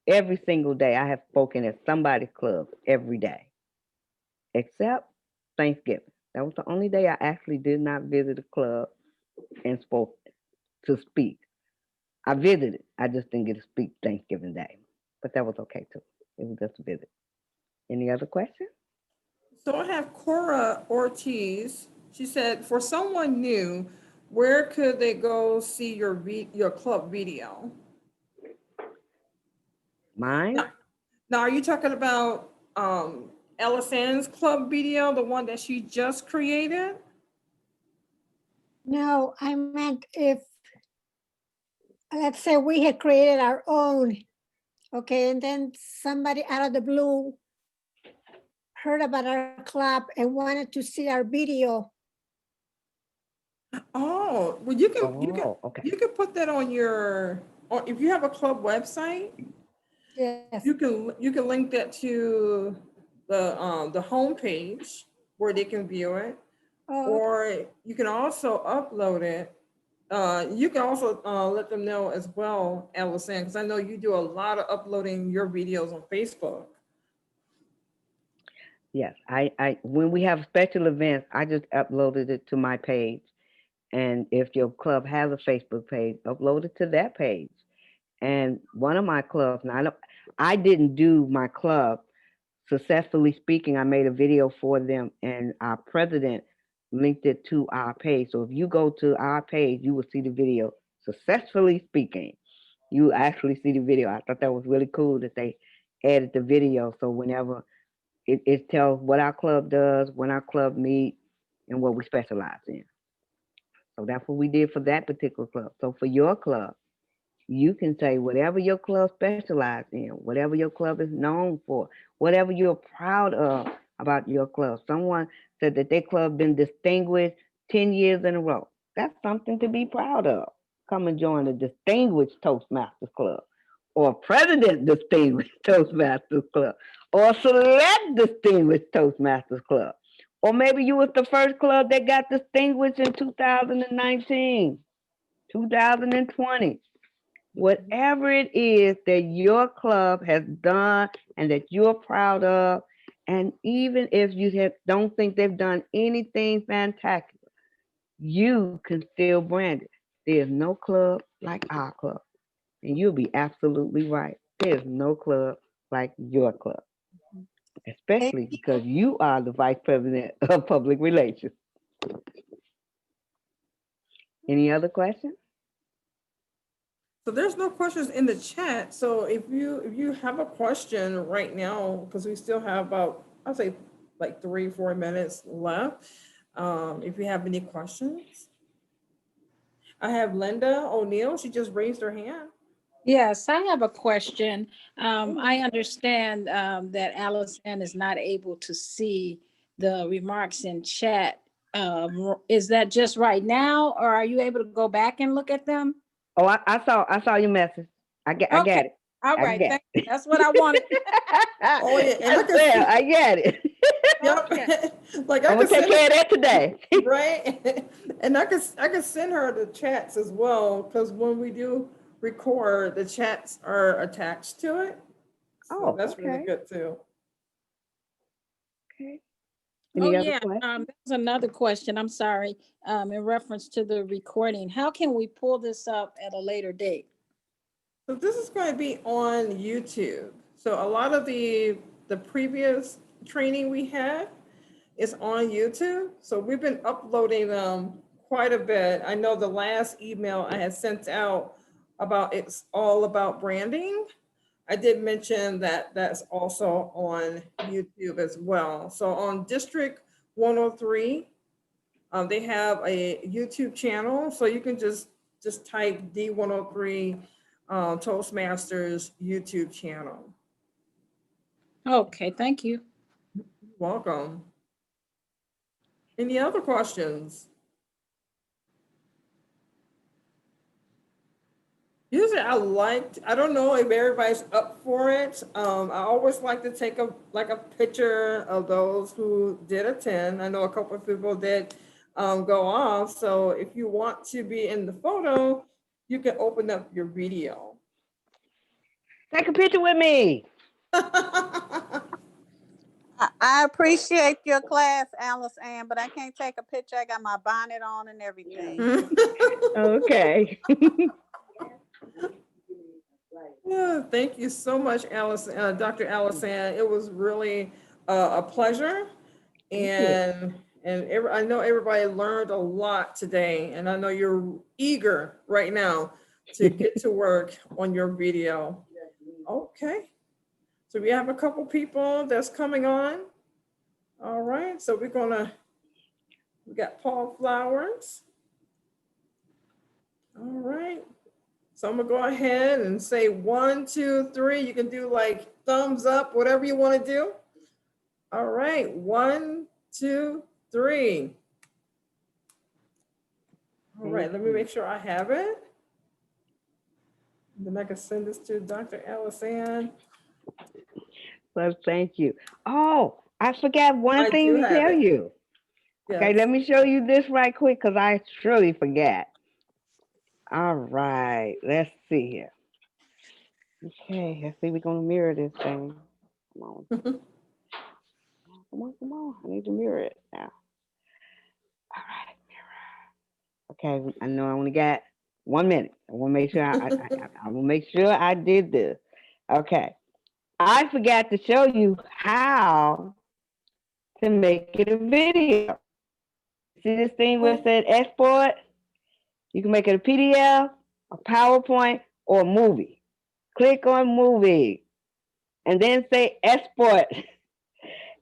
Every single day I have spoken at somebody's club every day, except Thanksgiving. That was the only day I actually did not visit a club and spoke to speak. I visited. I just didn't get to speak Thanksgiving Day. But that was okay too. It was just a visit. Any other questions? So I have Cora Ortiz. She said, for someone new, where could they go see your club video? Mine? Now, are you talking about AlyceAnn's club video, the one that she just created? No, I meant if, let's say we had created our own, okay, and then somebody out of the blue heard about our club and wanted to see our video. Oh, well, Okay. you can put that on your, if you have a club website, Yes. you can link that to the homepage where they can view it, Oh, or you can also upload it. You can also let them know as well, AlyceAnn, because I know you do a lot of uploading your videos on Facebook. Yes, I when we have special events, I just uploaded it to my page. And if your club has a Facebook page, upload it to that page. And one of my clubs, now I didn't do my club successfully speaking. I made a video for them, and our president linked it to our page. So if you go to our page, you will see the video successfully speaking. You actually see the video. I thought that was really cool that they added the video. So whenever it tells what our club does, when our club meet, and what we specialize in. So that's what we did for that particular club. So for your club, you can say whatever your club specializes in, whatever your club is known for, whatever you're proud of about your club. Someone said that their club been distinguished 10 years in a row. That's something to be proud of. Come and join the Distinguished Toastmasters Club, or President Distinguished Toastmasters Club, or Select Distinguished Toastmasters Club. Or maybe you was the first club that got distinguished in 2019, 2020. Whatever it is that your club has done and that you're proud of, and even if you don't think they've done anything fantastic, you can still brand it. There's no club like our club. And you'll be absolutely right. There's no club like your club, especially because you are the Vice President of Public Relations. Any other questions? So there's no questions in the chat. So if you have a question right now, because we still have about, I'd say like 3-4 minutes left. If you have any questions. I have Linda O'Neill. She just raised her hand. Yes, I have a question. I understand that AlyceAnn is not able to see the remarks in chat. Is that just right now, or are you able to go back and look at them? Oh, I saw your message. I get it. All right, thank you. That's what I wanted. Oh yeah, and I get it. Yep. Okay. Like I'm gonna take care of that today. Right. And I could send her the chats as well, because when we do record, the chats are attached to it. So Oh, that's really okay. good too. Okay. Oh, Any other yeah. questions? There's another question. I'm sorry. In reference to the recording, how can we pull this up at a later date? So this is going to be on YouTube. So a lot of the previous training we had is on YouTube. So we've been uploading them quite a bit. I know the last email I had sent out about it's all about branding. I did mention that that's also on YouTube as well. So on District 103, they have a YouTube channel. So you can just type D103 Toastmasters YouTube channel. Okay, thank you. Welcome. Any other questions? Usually I don't know if everybody's up for it. I always like to take a picture of those who did attend. I know a couple of people did go off. So if you want to be in the photo, you can open up your video. Take a picture with me. I appreciate your class, AlyceAnn, but I can't take a picture. I got my bonnet on and everything. Okay. Yeah, thank you so much, Dr. AlyceAnn. It was really a pleasure. And I know everybody learned a lot today, and I know you're eager right now to get to work on your video. Okay. So we have a couple people that's coming on. All right. So we got Paul Flowers. All right. So I'm gonna go ahead and say 1, 2, 3. You can do like thumbs up, whatever you want to do. All right. 1, 2, 3. All right. Let me make sure I have it. Then I can send this to Dr. AlyceAnn. Well, thank you. Oh, I forgot one thing to tell you. Yes. Okay, let me show you this right quick because I surely forgot. All right, let's see here. Okay, let's see. We're going to mirror this thing. Come on. Come on. I need to mirror it now. All right, mirror. Okay, I know I only got 1 minute. I want to make sure I will make sure I did this. Okay. I forgot to show you how to make it a video. See this thing where it said export? You can make it a PDF, a PowerPoint, or a movie. Click on movie and then say export.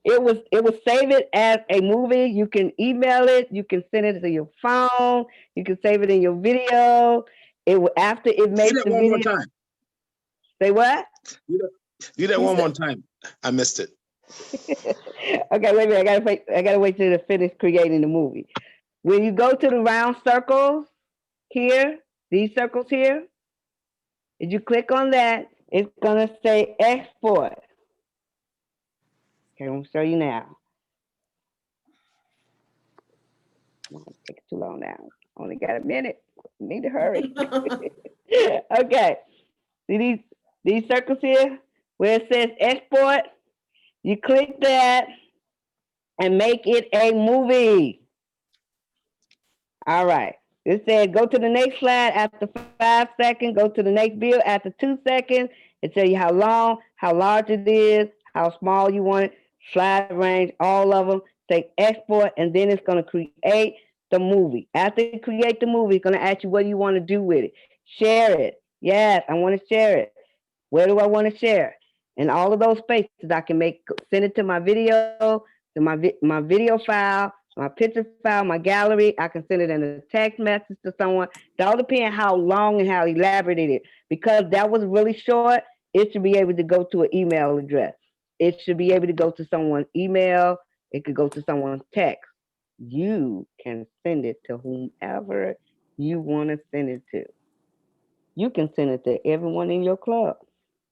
It will save it as a movie. You can email it, you can send it to your phone, you can save it in your video. It will after it makes the video. One more time. Say what? Do that one more time. I missed it. Okay, wait a minute. I gotta wait till it finish creating the movie. When you go to the round circles here, these circles here, if you click on that, it's gonna say export. Okay, I'm gonna show you now. It's taking too long now. Only got a minute. Need to hurry. Okay. See these circles here where it says export? You click that and make it a movie. All right. It said go to the next slide after 5 seconds, go to the next view after 2 seconds. It tell you how long, how large it is, how small you want it, slide range, all of them. Say export, and then it's going to create the movie. After you create the movie, it's going to ask you what you want to do with it. Share it. Yes, I want to share it. Where do I want to share it? In all of those spaces, I can send it to my video, to my video file, my picture file, my gallery. I can send it in a text message to someone. It all depends how long and how elaborate it is. Because that was really short, it should be able to go to an email address. It should be able to go to someone's email. It could go to someone's text. You can send it to whomever you want to send it to. You can send it to everyone in your club.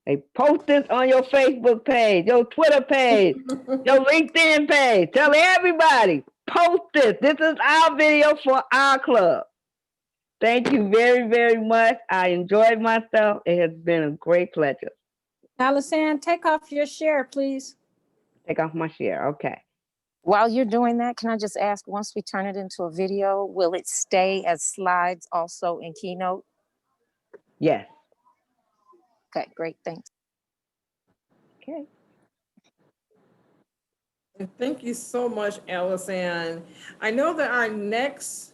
Hey, post this on your Facebook page, your Twitter page, your LinkedIn page. Tell everybody, post this. This is our video for our club. Thank you very, very much. I enjoyed myself. It has been a great pleasure. AlyceAnn, take off your share, please. Take off my share. Okay. While you're doing that, can I just ask, once we turn it into a video, will it stay as slides also in Keynote? Yes. Okay, great, thanks. Okay. Thank you so much, AlyceAnn. I know that our next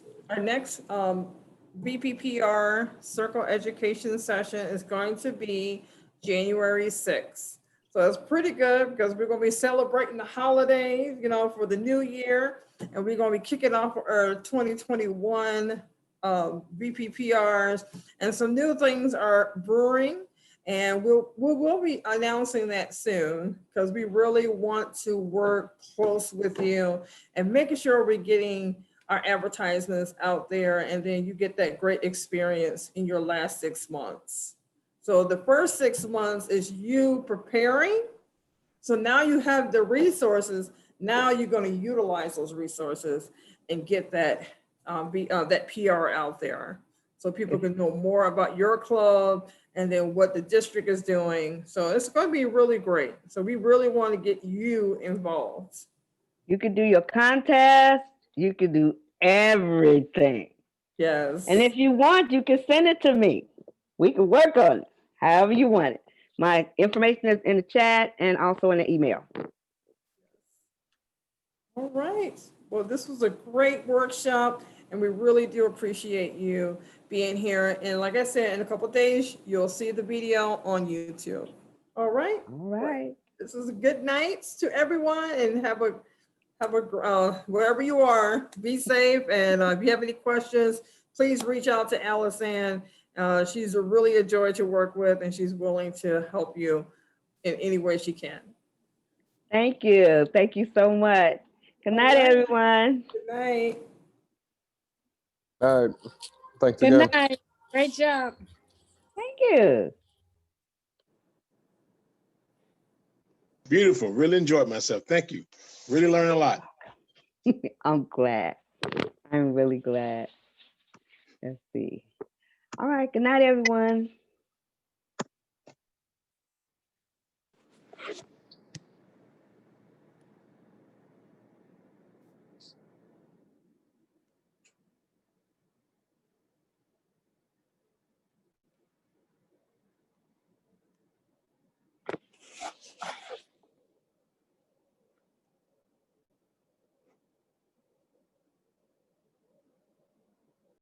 VPPR Circle Education Session is going to be January 6th. So it's pretty good because we're going to be celebrating the holidays, you know, for the new year. And we're going to be kicking off our 2021 VPPRs. And some new things are brewing. And we'll be announcing that soon because we really want to work close with you and making sure we're getting our advertisements out there, and then you get that great experience in your last 6 months. So the first 6 months is you preparing. So now you have the resources. Now you're going to utilize those resources and get that that PR out there, so people can know more about your club and then what the district is doing. So it's going to be really great. So we really want to get you involved. You can do your contest. You can do everything. Yes. And if you want, you can send it to me. We can work on it however you want it. My information is in the chat and also in the email. All right. Well, this was a great workshop, and we really do appreciate you being here. And like I said, in a couple of days, you'll see the video on YouTube. All right. All right. This is a good night to everyone, and have a wherever you are, be safe. And if you have any questions, please reach out to AlyceAnn. She's really a joy to work with, and she's willing to help you in any way she can. Thank you. Thank you so much. Good night, everyone. Good night. All right. Thanks Good again. night. Great job. Thank you. Beautiful. Really enjoyed myself. Thank you. Really learned a lot. I'm glad. I'm really glad. Let's see. All right. Good night, everyone.